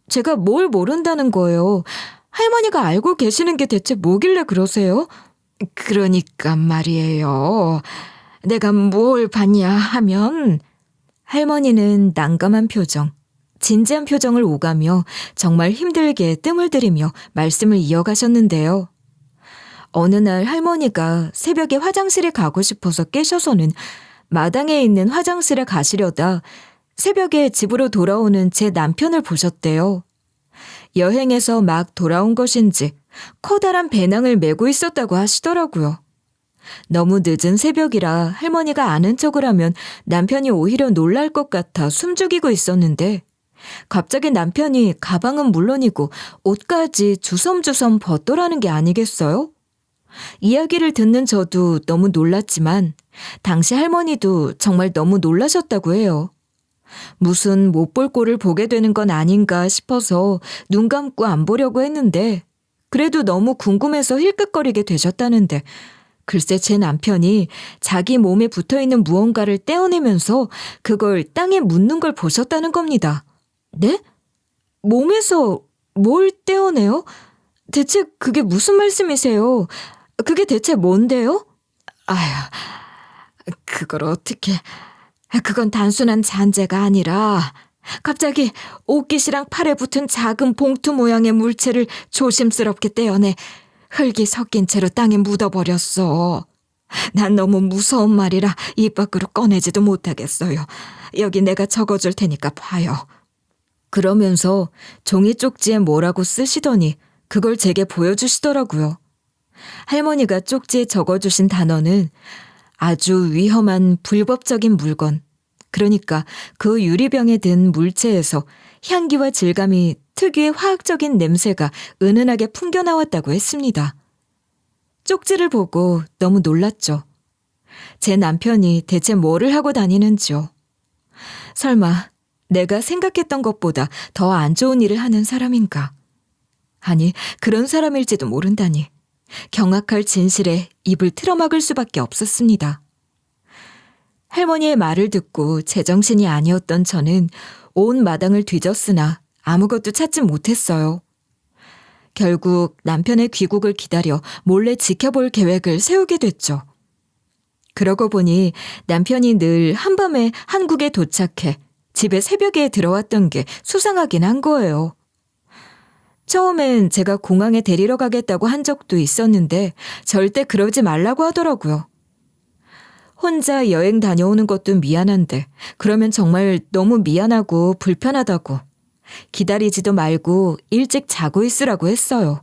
제가 뭘 모른다는 거예요. 할머니가 알고 계시는 게 대체 뭐길래 그러세요? 그러니까 말이에요. 내가 뭘 봤냐 하면 할머니는 난감한 표정, 진지한 표정을 오가며 정말 힘들게 뜸을 들이며 말씀을 이어가셨는데요. 어느 날 할머니가 새벽에 화장실에 가고 싶어서 깨셔서는 마당에 있는 화장실에 가시려다 새벽에 집으로 돌아오는 제 남편을 보셨대요. 여행에서 막 돌아온 것인지 커다란 배낭을 메고 있었다고 하시더라고요. 너무 늦은 새벽이라 할머니가 아는 척을 하면 남편이 오히려 놀랄 것 같아 숨죽이고 있었는데 갑자기 남편이 가방은 물론이고 옷까지 주섬주섬 벗더라는 게 아니겠어요? 이야기를 듣는 저도 너무 놀랐지만 당시 할머니도 정말 너무 놀라셨다고 해요. 무슨 못 볼 꼴을 보게 되는 건 아닌가 싶어서 눈 감고 안 보려고 했는데 그래도 너무 궁금해서 힐끗거리게 되셨다는데 글쎄 제 남편이 자기 몸에 붙어있는 무언가를 떼어내면서 그걸 땅에 묻는 걸 보셨다는 겁니다. 네? 몸에서 뭘 떼어내요? 대체 그게 무슨 말씀이세요? 그게 대체 뭔데요? 아휴, 그걸 어떻게... 그건 단순한 잔재가 아니라 갑자기 옷깃이랑 팔에 붙은 작은 봉투 모양의 물체를 조심스럽게 떼어내 흙이 섞인 채로 땅에 묻어버렸어. 난 너무 무서운 말이라 입 밖으로 꺼내지도 못하겠어요. 여기 내가 적어줄 테니까 봐요. 그러면서 종이 쪽지에 뭐라고 쓰시더니 그걸 제게 보여주시더라고요. 할머니가 쪽지에 적어주신 단어는 아주 위험한 불법적인 물건, 그러니까 그 유리병에 든 물체에서 향기와 질감이 특유의 화학적인 냄새가 은은하게 풍겨나왔다고 했습니다. 쪽지를 보고 너무 놀랐죠. 제 남편이 대체 뭐를 하고 다니는지요. 설마 내가 생각했던 것보다 더 안 좋은 일을 하는 사람인가? 아니, 그런 사람일지도 모른다니. 경악할 진실에 입을 틀어막을 수밖에 없었습니다. 할머니의 말을 듣고 제정신이 아니었던 저는 온 마당을 뒤졌으나 아무것도 찾지 못했어요. 결국 남편의 귀국을 기다려 몰래 지켜볼 계획을 세우게 됐죠. 그러고 보니 남편이 늘 한밤에 한국에 도착해 집에 새벽에 들어왔던 게 수상하긴 한 거예요. 처음엔 제가 공항에 데리러 가겠다고 한 적도 있었는데 절대 그러지 말라고 하더라고요. 혼자 여행 다녀오는 것도 미안한데 그러면 정말 너무 미안하고 불편하다고 기다리지도 말고 일찍 자고 있으라고 했어요.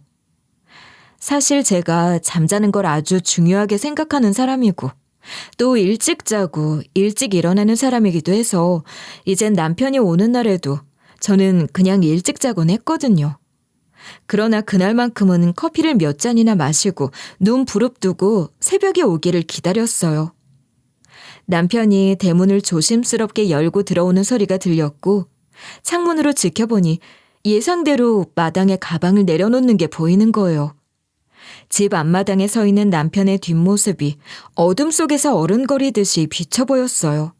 사실 제가 잠자는 걸 아주 중요하게 생각하는 사람이고 또 일찍 자고 일찍 일어나는 사람이기도 해서 이젠 남편이 오는 날에도 저는 그냥 일찍 자곤 했거든요. 그러나 그날만큼은 커피를 몇 잔이나 마시고 눈 부릅뜨고 새벽이 오기를 기다렸어요. 남편이 대문을 조심스럽게 열고 들어오는 소리가 들렸고 창문으로 지켜보니 예상대로 마당에 가방을 내려놓는 게 보이는 거예요. 집 앞마당에 서 있는 남편의 뒷모습이 어둠 속에서 어른거리듯이 비쳐 보였어요.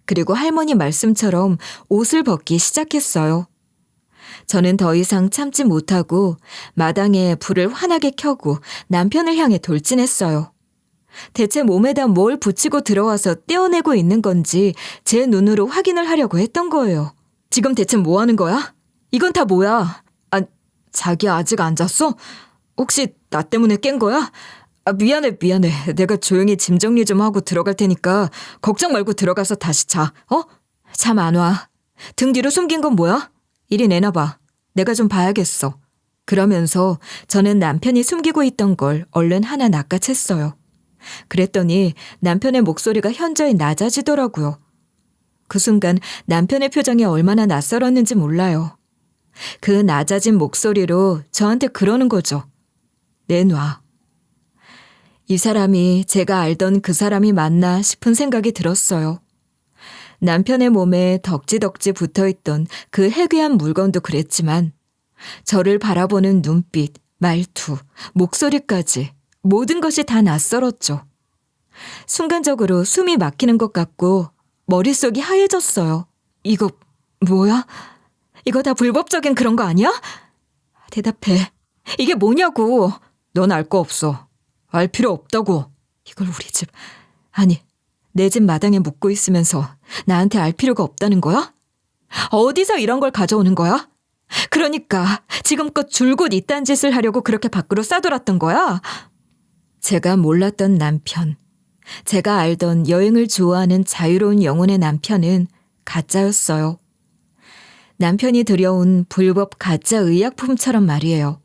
그리고 할머니 말씀처럼 옷을 벗기 시작했어요. 저는 더 이상 참지 못하고 마당에 불을 환하게 켜고 남편을 향해 돌진했어요. 대체 몸에다 뭘 붙이고 들어와서 떼어내고 있는 건지 제 눈으로 확인을 하려고 했던 거예요. 지금 대체 뭐 하는 거야? 이건 다 뭐야? 아, 자기 아직 안 잤어? 혹시 나 때문에 깬 거야? 아, 미안해. 내가 조용히 짐 정리 좀 하고 들어갈 테니까 걱정 말고 들어가서 다시 자. 잠 안 와. 등 뒤로 숨긴 건 뭐야? 이리 내놔봐. 내가 좀 봐야겠어. 그러면서 저는 남편이 숨기고 있던 걸 얼른 하나 낚아챘어요. 그랬더니 남편의 목소리가 현저히 낮아지더라고요. 그 순간 남편의 표정이 얼마나 낯설었는지 몰라요. 그 낮아진 목소리로 저한테 그러는 거죠. 내놔. 이 사람이 제가 알던 그 사람이 맞나 싶은 생각이 들었어요. 남편의 몸에 덕지덕지 붙어있던 그 해괴한 물건도 그랬지만 저를 바라보는 눈빛, 말투, 목소리까지 모든 것이 다 낯설었죠. 순간적으로 숨이 막히는 것 같고 머릿속이 하얘졌어요. 이거 뭐야? 이거 다 불법적인 그런 거 아니야? 대답해. 이게 뭐냐고. 넌 알 거 없어. 알 필요 없다고. 이걸 우리 집, 아니 내 집 마당에 묻고 있으면서 나한테 알 필요가 없다는 거야? 어디서 이런 걸 가져오는 거야? 그러니까 지금껏 줄곧 이딴 짓을 하려고 그렇게 밖으로 싸돌았던 거야? 제가 몰랐던 남편, 제가 알던 여행을 좋아하는 자유로운 영혼의 남편은 가짜였어요. 남편이 들여온 불법 가짜 의약품처럼 말이에요.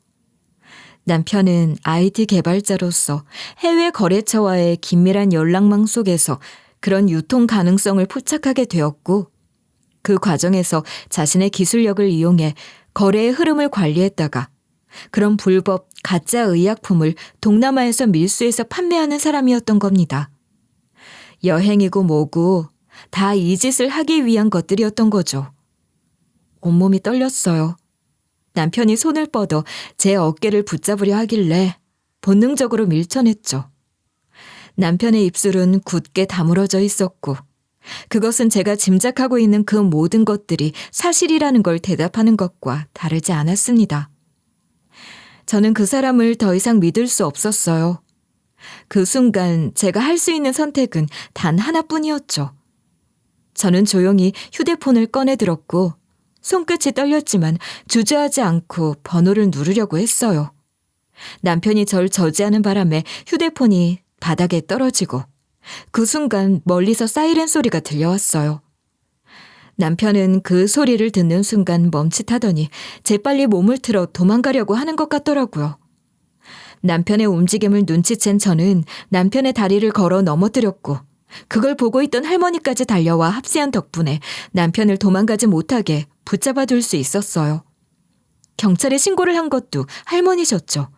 남편은 IT 개발자로서 해외 거래처와의 긴밀한 연락망 속에서 그런 유통 가능성을 포착하게 되었고 그 과정에서 자신의 기술력을 이용해 거래의 흐름을 관리했다가 그런 불법 가짜 의약품을 동남아에서 밀수해서 판매하는 사람이었던 겁니다. 여행이고 뭐고 다 이 짓을 하기 위한 것들이었던 거죠. 온몸이 떨렸어요. 남편이 손을 뻗어 제 어깨를 붙잡으려 하길래 본능적으로 밀쳐냈죠. 남편의 입술은 굳게 다물어져 있었고 그것은 제가 짐작하고 있는 그 모든 것들이 사실이라는 걸 대답하는 것과 다르지 않았습니다. 저는 그 사람을 더 이상 믿을 수 없었어요. 그 순간 제가 할 수 있는 선택은 단 하나뿐이었죠. 저는 조용히 휴대폰을 꺼내 들었고 손끝이 떨렸지만 주저하지 않고 번호를 누르려고 했어요. 남편이 절 저지하는 바람에 휴대폰이 바닥에 떨어지고 그 순간 멀리서 사이렌 소리가 들려왔어요. 남편은 그 소리를 듣는 순간 멈칫하더니 재빨리 몸을 틀어 도망가려고 하는 것 같더라고요. 남편의 움직임을 눈치챈 저는 남편의 다리를 걸어 넘어뜨렸고 그걸 보고 있던 할머니까지 달려와 합세한 덕분에 남편을 도망가지 못하게 붙잡아둘 수 있었어요. 경찰에 신고를 한 것도 할머니셨죠.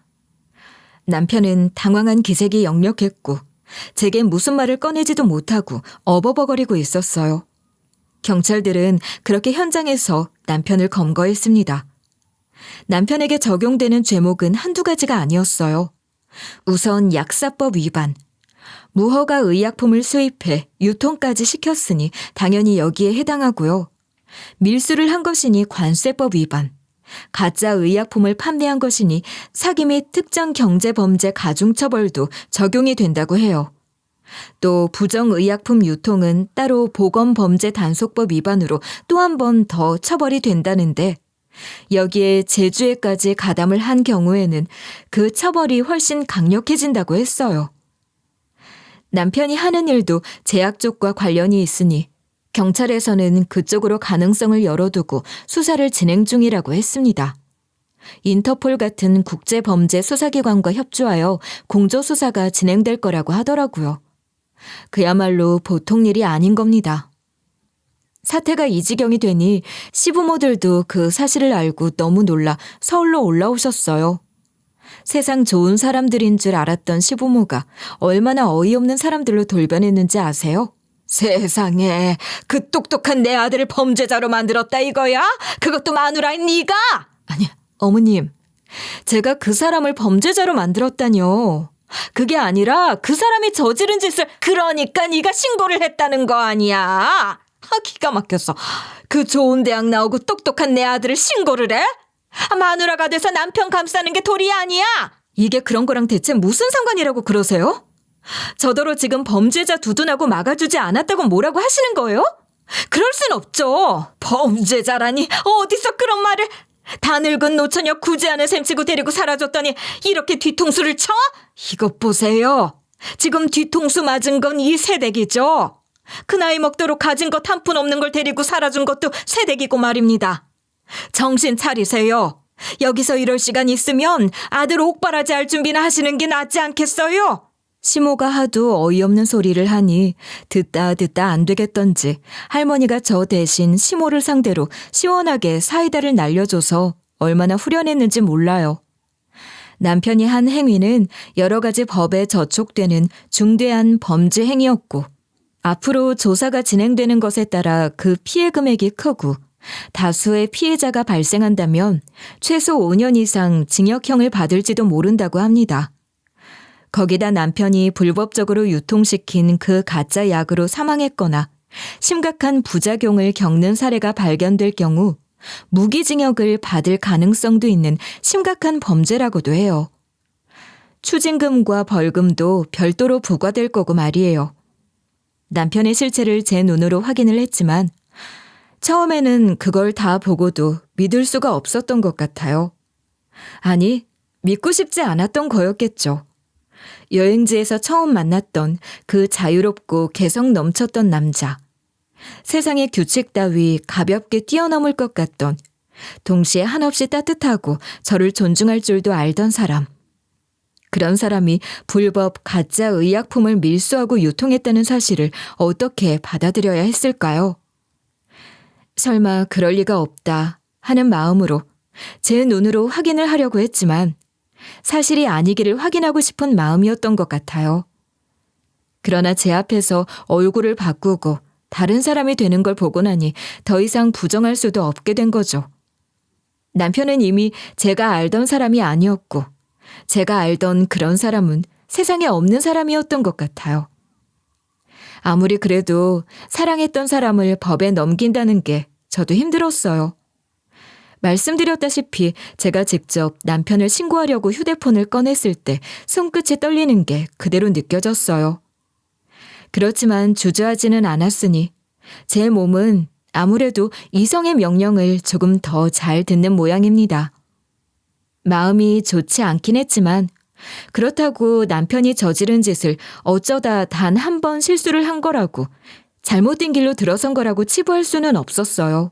남편은 당황한 기색이 역력했고 제게 무슨 말을 꺼내지도 못하고 어버버거리고 있었어요. 경찰들은 그렇게 현장에서 남편을 검거했습니다. 남편에게 적용되는 죄목은 한두 가지가 아니었어요. 우선 약사법 위반, 무허가 의약품을 수입해 유통까지 시켰으니 당연히 여기에 해당하고요. 밀수를 한 것이니 관세법 위반, 가짜 의약품을 판매한 것이니 사기 및 특정 경제범죄 가중처벌도 적용이 된다고 해요. 또 부정의약품 유통은 따로 보건범죄단속법 위반으로 또 한 번 더 처벌이 된다는데 여기에 제주에까지 가담을 한 경우에는 그 처벌이 훨씬 강력해진다고 했어요. 남편이 하는 일도 제약 쪽과 관련이 있으니 경찰에서는 그쪽으로 가능성을 열어두고 수사를 진행 중이라고 했습니다. 인터폴 같은 국제범죄 수사기관과 협조하여 공조수사가 진행될 거라고 하더라고요. 그야말로 보통 일이 아닌 겁니다. 사태가 이 지경이 되니 시부모들도 그 사실을 알고 너무 놀라 서울로 올라오셨어요. 세상 좋은 사람들인 줄 알았던 시부모가 얼마나 어이없는 사람들로 돌변했는지 아세요? 세상에, 그 똑똑한 내 아들을 범죄자로 만들었다 이거야? 그것도 마누라인 네가? 아니, 어머님, 제가 그 사람을 범죄자로 만들었다뇨. 그게 아니라 그 사람이 저지른 짓을 그러니까 네가 신고를 했다는 거 아니야? 기가 막혔어. 그 좋은 대학 나오고 똑똑한 내 아들을 신고를 해? 마누라가 돼서 남편 감싸는 게 도리 아니야? 이게 그런 거랑 대체 무슨 상관이라고 그러세요? 저더러 지금 범죄자 두둔하고 막아주지 않았다고 뭐라고 하시는 거예요? 그럴 순 없죠. 범죄자라니 어디서 그런 말을. 다 늙은 노처녀 구제하는 셈치고 데리고 사라졌더니 이렇게 뒤통수를 쳐? 이것 보세요. 지금 뒤통수 맞은 건 이 새댁이죠. 그 나이 먹도록 가진 것 한 푼 없는 걸 데리고 살아준 것도 새댁이고 말입니다. 정신 차리세요. 여기서 이럴 시간 있으면 아들 옥바라지 할 준비나 하시는 게 낫지 않겠어요? 시모가 하도 어이없는 소리를 하니 듣다 안 되겠던지 할머니가 저 대신 시모를 상대로 시원하게 사이다를 날려줘서 얼마나 후련했는지 몰라요. 남편이 한 행위는 여러 가지 법에 저촉되는 중대한 범죄 행위였고 앞으로 조사가 진행되는 것에 따라 그 피해 금액이 크고 다수의 피해자가 발생한다면 최소 5년 이상 징역형을 받을지도 모른다고 합니다. 거기다 남편이 불법적으로 유통시킨 그 가짜 약으로 사망했거나 심각한 부작용을 겪는 사례가 발견될 경우 무기징역을 받을 가능성도 있는 심각한 범죄라고도 해요. 추징금과 벌금도 별도로 부과될 거고 말이에요. 남편의 실체를 제 눈으로 확인을 했지만 처음에는 그걸 다 보고도 믿을 수가 없었던 것 같아요. 아니, 믿고 싶지 않았던 거였겠죠. 여행지에서 처음 만났던 그 자유롭고 개성 넘쳤던 남자. 세상의 규칙 따위 가볍게 뛰어넘을 것 같던, 동시에 한없이 따뜻하고 저를 존중할 줄도 알던 사람. 그런 사람이 불법 가짜 의약품을 밀수하고 유통했다는 사실을 어떻게 받아들여야 했을까요? 설마 그럴 리가 없다 하는 마음으로 제 눈으로 확인을 하려고 했지만 사실이 아니기를 확인하고 싶은 마음이었던 것 같아요. 그러나 제 앞에서 얼굴을 바꾸고 다른 사람이 되는 걸 보고 나니 더 이상 부정할 수도 없게 된 거죠. 남편은 이미 제가 알던 사람이 아니었고 제가 알던 그런 사람은 세상에 없는 사람이었던 것 같아요. 아무리 그래도 사랑했던 사람을 법에 넘긴다는 게 저도 힘들었어요. 말씀드렸다시피 제가 직접 남편을 신고하려고 휴대폰을 꺼냈을 때 손끝이 떨리는 게 그대로 느껴졌어요. 그렇지만 주저하지는 않았으니 제 몸은 아무래도 이성의 명령을 조금 더 잘 듣는 모양입니다. 마음이 좋지 않긴 했지만 그렇다고 남편이 저지른 짓을 어쩌다 단 한 번 실수를 한 거라고 잘못된 길로 들어선 거라고 치부할 수는 없었어요.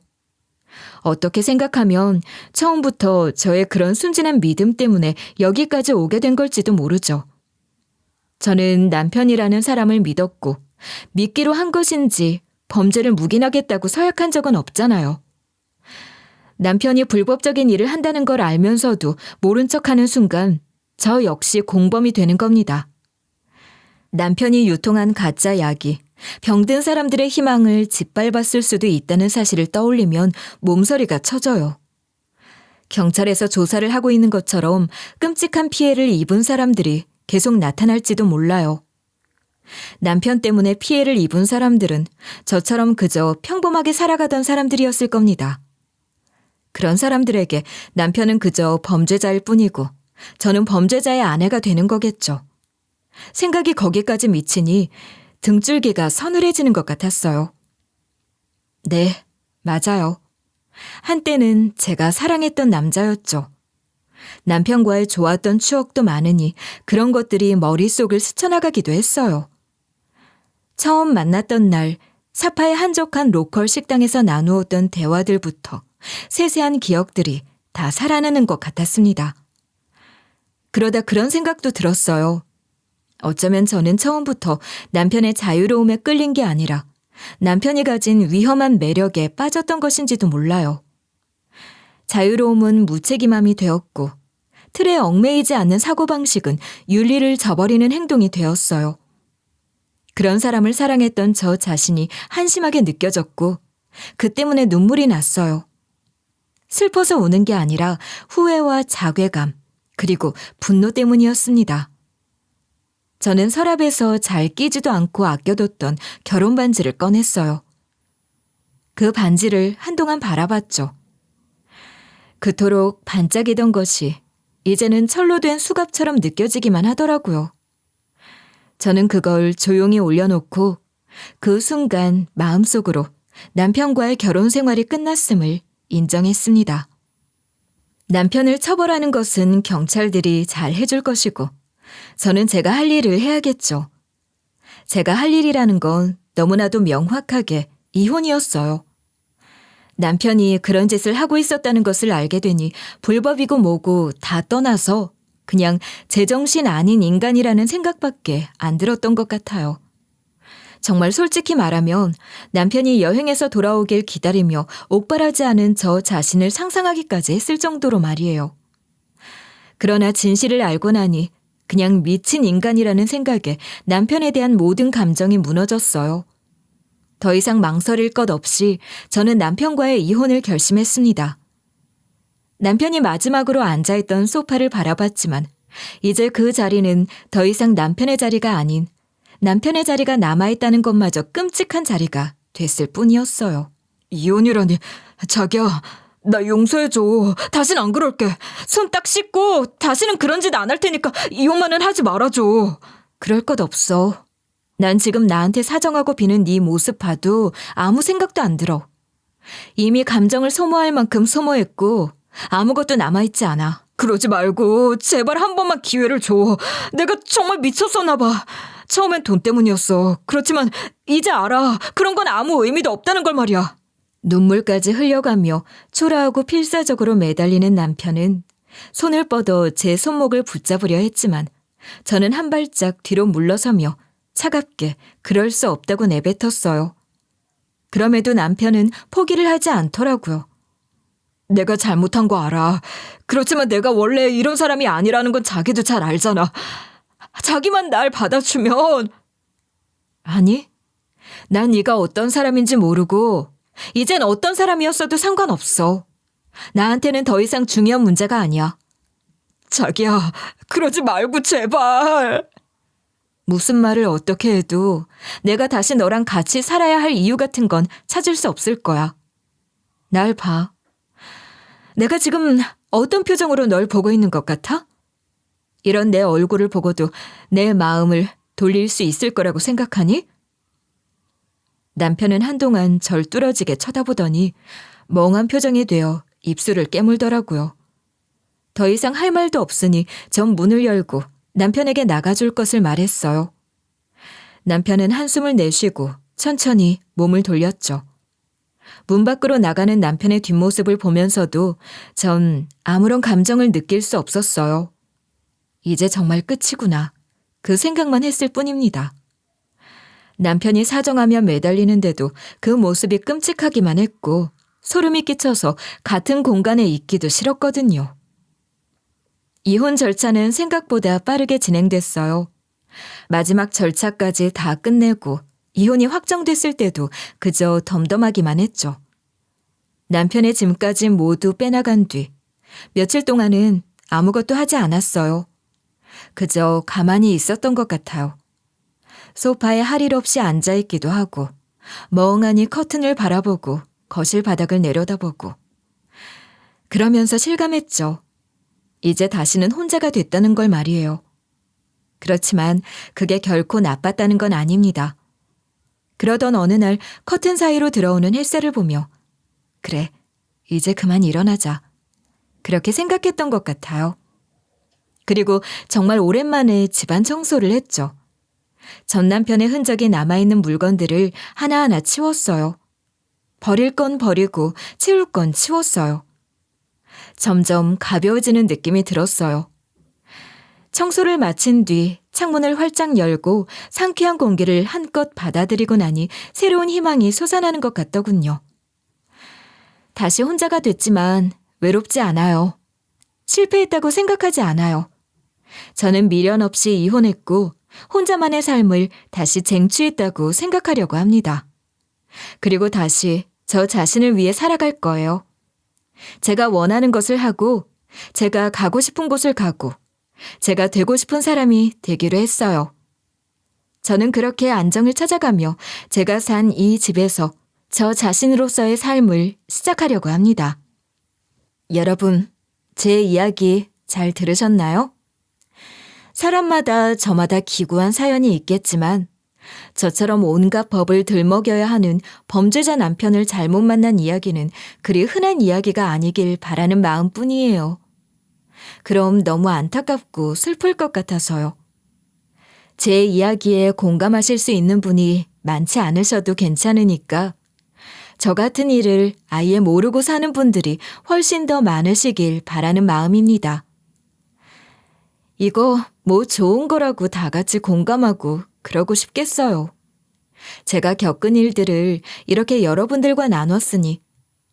어떻게 생각하면 처음부터 저의 그런 순진한 믿음 때문에 여기까지 오게 된 걸지도 모르죠. 저는 남편이라는 사람을 믿었고 믿기로 한 것인지 범죄를 묵인하겠다고 서약한 적은 없잖아요. 남편이 불법적인 일을 한다는 걸 알면서도 모른 척하는 순간 저 역시 공범이 되는 겁니다. 남편이 유통한 가짜 약이 병든 사람들의 희망을 짓밟았을 수도 있다는 사실을 떠올리면 몸서리가 쳐져요. 경찰에서 조사를 하고 있는 것처럼 끔찍한 피해를 입은 사람들이 계속 나타날지도 몰라요. 남편 때문에 피해를 입은 사람들은 저처럼 그저 평범하게 살아가던 사람들이었을 겁니다. 그런 사람들에게 남편은 그저 범죄자일 뿐이고 저는 범죄자의 아내가 되는 거겠죠. 생각이 거기까지 미치니 등줄기가 서늘해지는 것 같았어요. 네, 맞아요. 한때는 제가 사랑했던 남자였죠. 남편과의 좋았던 추억도 많으니 그런 것들이 머릿속을 스쳐나가기도 했어요. 처음 만났던 날 사파의 한적한 로컬 식당에서 나누었던 대화들부터 세세한 기억들이 다 살아나는 것 같았습니다. 그러다 그런 생각도 들었어요. 어쩌면 저는 처음부터 남편의 자유로움에 끌린 게 아니라 남편이 가진 위험한 매력에 빠졌던 것인지도 몰라요. 자유로움은 무책임함이 되었고 틀에 얽매이지 않는 사고방식은 윤리를 저버리는 행동이 되었어요. 그런 사람을 사랑했던 저 자신이 한심하게 느껴졌고 그 때문에 눈물이 났어요. 슬퍼서 우는 게 아니라 후회와 자괴감 그리고 분노 때문이었습니다. 저는 서랍에서 잘 끼지도 않고 아껴뒀던 결혼 반지를 꺼냈어요. 그 반지를 한동안 바라봤죠. 그토록 반짝이던 것이 이제는 철로 된 수갑처럼 느껴지기만 하더라고요. 저는 그걸 조용히 올려놓고 그 순간 마음속으로 남편과의 결혼 생활이 끝났음을 인정했습니다. 남편을 처벌하는 것은 경찰들이 잘 해줄 것이고 저는 제가 할 일을 해야겠죠. 제가 할 일이라는 건 너무나도 명확하게 이혼이었어요. 남편이 그런 짓을 하고 있었다는 것을 알게 되니 불법이고 뭐고 다 떠나서 그냥 제정신 아닌 인간이라는 생각밖에 안 들었던 것 같아요. 정말 솔직히 말하면 남편이 여행에서 돌아오길 기다리며 옥바라지 않은 저 자신을 상상하기까지 했을 정도로 말이에요. 그러나 진실을 알고 나니 그냥 미친 인간이라는 생각에 남편에 대한 모든 감정이 무너졌어요. 더 이상 망설일 것 없이 저는 남편과의 이혼을 결심했습니다. 남편이 마지막으로 앉아있던 소파를 바라봤지만 이제 그 자리는 더 이상 남편의 자리가 아닌 남편의 자리가 남아있다는 것마저 끔찍한 자리가 됐을 뿐이었어요. 이혼이라니, 자기야, 나 용서해줘. 다신 안 그럴게. 손 딱 씻고 다시는 그런 짓 안 할 테니까 이혼만은 하지 말아줘. 그럴 것 없어. 난 지금 나한테 사정하고 비는 네 모습 봐도 아무 생각도 안 들어. 이미 감정을 소모할 만큼 소모했고 아무것도 남아있지 않아. 그러지 말고 제발 한 번만 기회를 줘. 내가 정말 미쳤었나 봐. 처음엔 돈 때문이었어. 그렇지만 이제 알아. 그런 건 아무 의미도 없다는 걸 말이야. 눈물까지 흘려가며 초라하고 필사적으로 매달리는 남편은 손을 뻗어 제 손목을 붙잡으려 했지만 저는 한 발짝 뒤로 물러서며 차갑게 그럴 수 없다고 내뱉었어요. 그럼에도 남편은 포기를 하지 않더라고요. 내가 잘못한 거 알아. 그렇지만 내가 원래 이런 사람이 아니라는 건 자기도 잘 알잖아. 자기만 날 받아주면. 아니, 난 네가 어떤 사람인지 모르고 이젠 어떤 사람이었어도 상관없어. 나한테는 더 이상 중요한 문제가 아니야. 자기야, 그러지 말고 제발. 무슨 말을 어떻게 해도 내가 다시 너랑 같이 살아야 할 이유 같은 건 찾을 수 없을 거야. 날 봐. 내가 지금 어떤 표정으로 널 보고 있는 것 같아? 이런 내 얼굴을 보고도 내 마음을 돌릴 수 있을 거라고 생각하니? 남편은 한동안 절 뚫어지게 쳐다보더니 멍한 표정이 되어 입술을 깨물더라고요. 더 이상 할 말도 없으니 전 문을 열고 남편에게 나가줄 것을 말했어요. 남편은 한숨을 내쉬고 천천히 몸을 돌렸죠. 문 밖으로 나가는 남편의 뒷모습을 보면서도 전 아무런 감정을 느낄 수 없었어요. 이제 정말 끝이구나. 그 생각만 했을 뿐입니다. 남편이 사정하며 매달리는데도 그 모습이 끔찍하기만 했고 소름이 끼쳐서 같은 공간에 있기도 싫었거든요. 이혼 절차는 생각보다 빠르게 진행됐어요. 마지막 절차까지 다 끝내고 이혼이 확정됐을 때도 그저 덤덤하기만 했죠. 남편의 짐까지 모두 빼나간 뒤 며칠 동안은 아무것도 하지 않았어요. 그저 가만히 있었던 것 같아요. 소파에 할 일 없이 앉아있기도 하고 멍하니 커튼을 바라보고 거실 바닥을 내려다보고 그러면서 실감했죠. 이제 다시는 혼자가 됐다는 걸 말이에요. 그렇지만 그게 결코 나빴다는 건 아닙니다. 그러던 어느 날 커튼 사이로 들어오는 햇살을 보며 그래, 이제 그만 일어나자. 그렇게 생각했던 것 같아요. 그리고 정말 오랜만에 집안 청소를 했죠. 전 남편의 흔적이 남아있는 물건들을 하나하나 치웠어요. 버릴 건 버리고 치울 건 치웠어요. 점점 가벼워지는 느낌이 들었어요. 청소를 마친 뒤 창문을 활짝 열고 상쾌한 공기를 한껏 받아들이고 나니 새로운 희망이 솟아나는 것 같더군요. 다시 혼자가 됐지만 외롭지 않아요. 실패했다고 생각하지 않아요. 저는 미련 없이 이혼했고 혼자만의 삶을 다시 쟁취했다고 생각하려고 합니다. 그리고 다시 저 자신을 위해 살아갈 거예요. 제가 원하는 것을 하고 제가 가고 싶은 곳을 가고 제가 되고 싶은 사람이 되기로 했어요. 저는 그렇게 안정을 찾아가며 제가 산 이 집에서 저 자신으로서의 삶을 시작하려고 합니다. 여러분, 제 이야기 잘 들으셨나요? 사람마다 저마다 기구한 사연이 있겠지만 저처럼 온갖 법을 들먹여야 하는 범죄자 남편을 잘못 만난 이야기는 그리 흔한 이야기가 아니길 바라는 마음뿐이에요. 그럼 너무 안타깝고 슬플 것 같아서요. 제 이야기에 공감하실 수 있는 분이 많지 않으셔도 괜찮으니까 저 같은 일을 아예 모르고 사는 분들이 훨씬 더 많으시길 바라는 마음입니다. 이거 뭐 좋은 거라고 다 같이 공감하고 그러고 싶겠어요. 제가 겪은 일들을 이렇게 여러분들과 나눴으니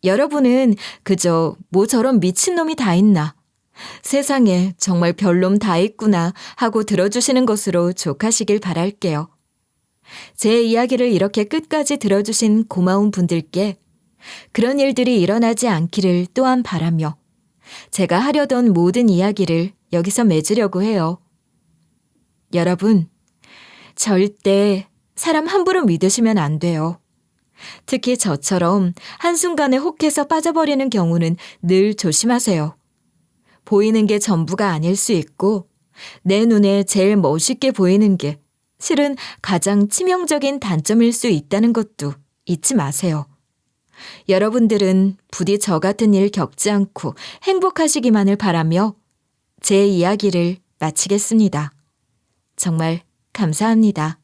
여러분은 그저 뭐 저런 미친놈이 다 있나, 세상에 정말 별놈 다 있구나 하고 들어주시는 것으로 족하시길 바랄게요. 제 이야기를 이렇게 끝까지 들어주신 고마운 분들께 그런 일들이 일어나지 않기를 또한 바라며 제가 하려던 모든 이야기를 여기서 맺으려고 해요. 여러분, 절대 사람 함부로 믿으시면 안 돼요. 특히 저처럼 한순간에 혹해서 빠져버리는 경우는 늘 조심하세요. 보이는 게 전부가 아닐 수 있고 내 눈에 제일 멋있게 보이는 게 실은 가장 치명적인 단점일 수 있다는 것도 잊지 마세요. 여러분들은 부디 저 같은 일 겪지 않고 행복하시기만을 바라며 제 이야기를 마치겠습니다. 정말 감사합니다.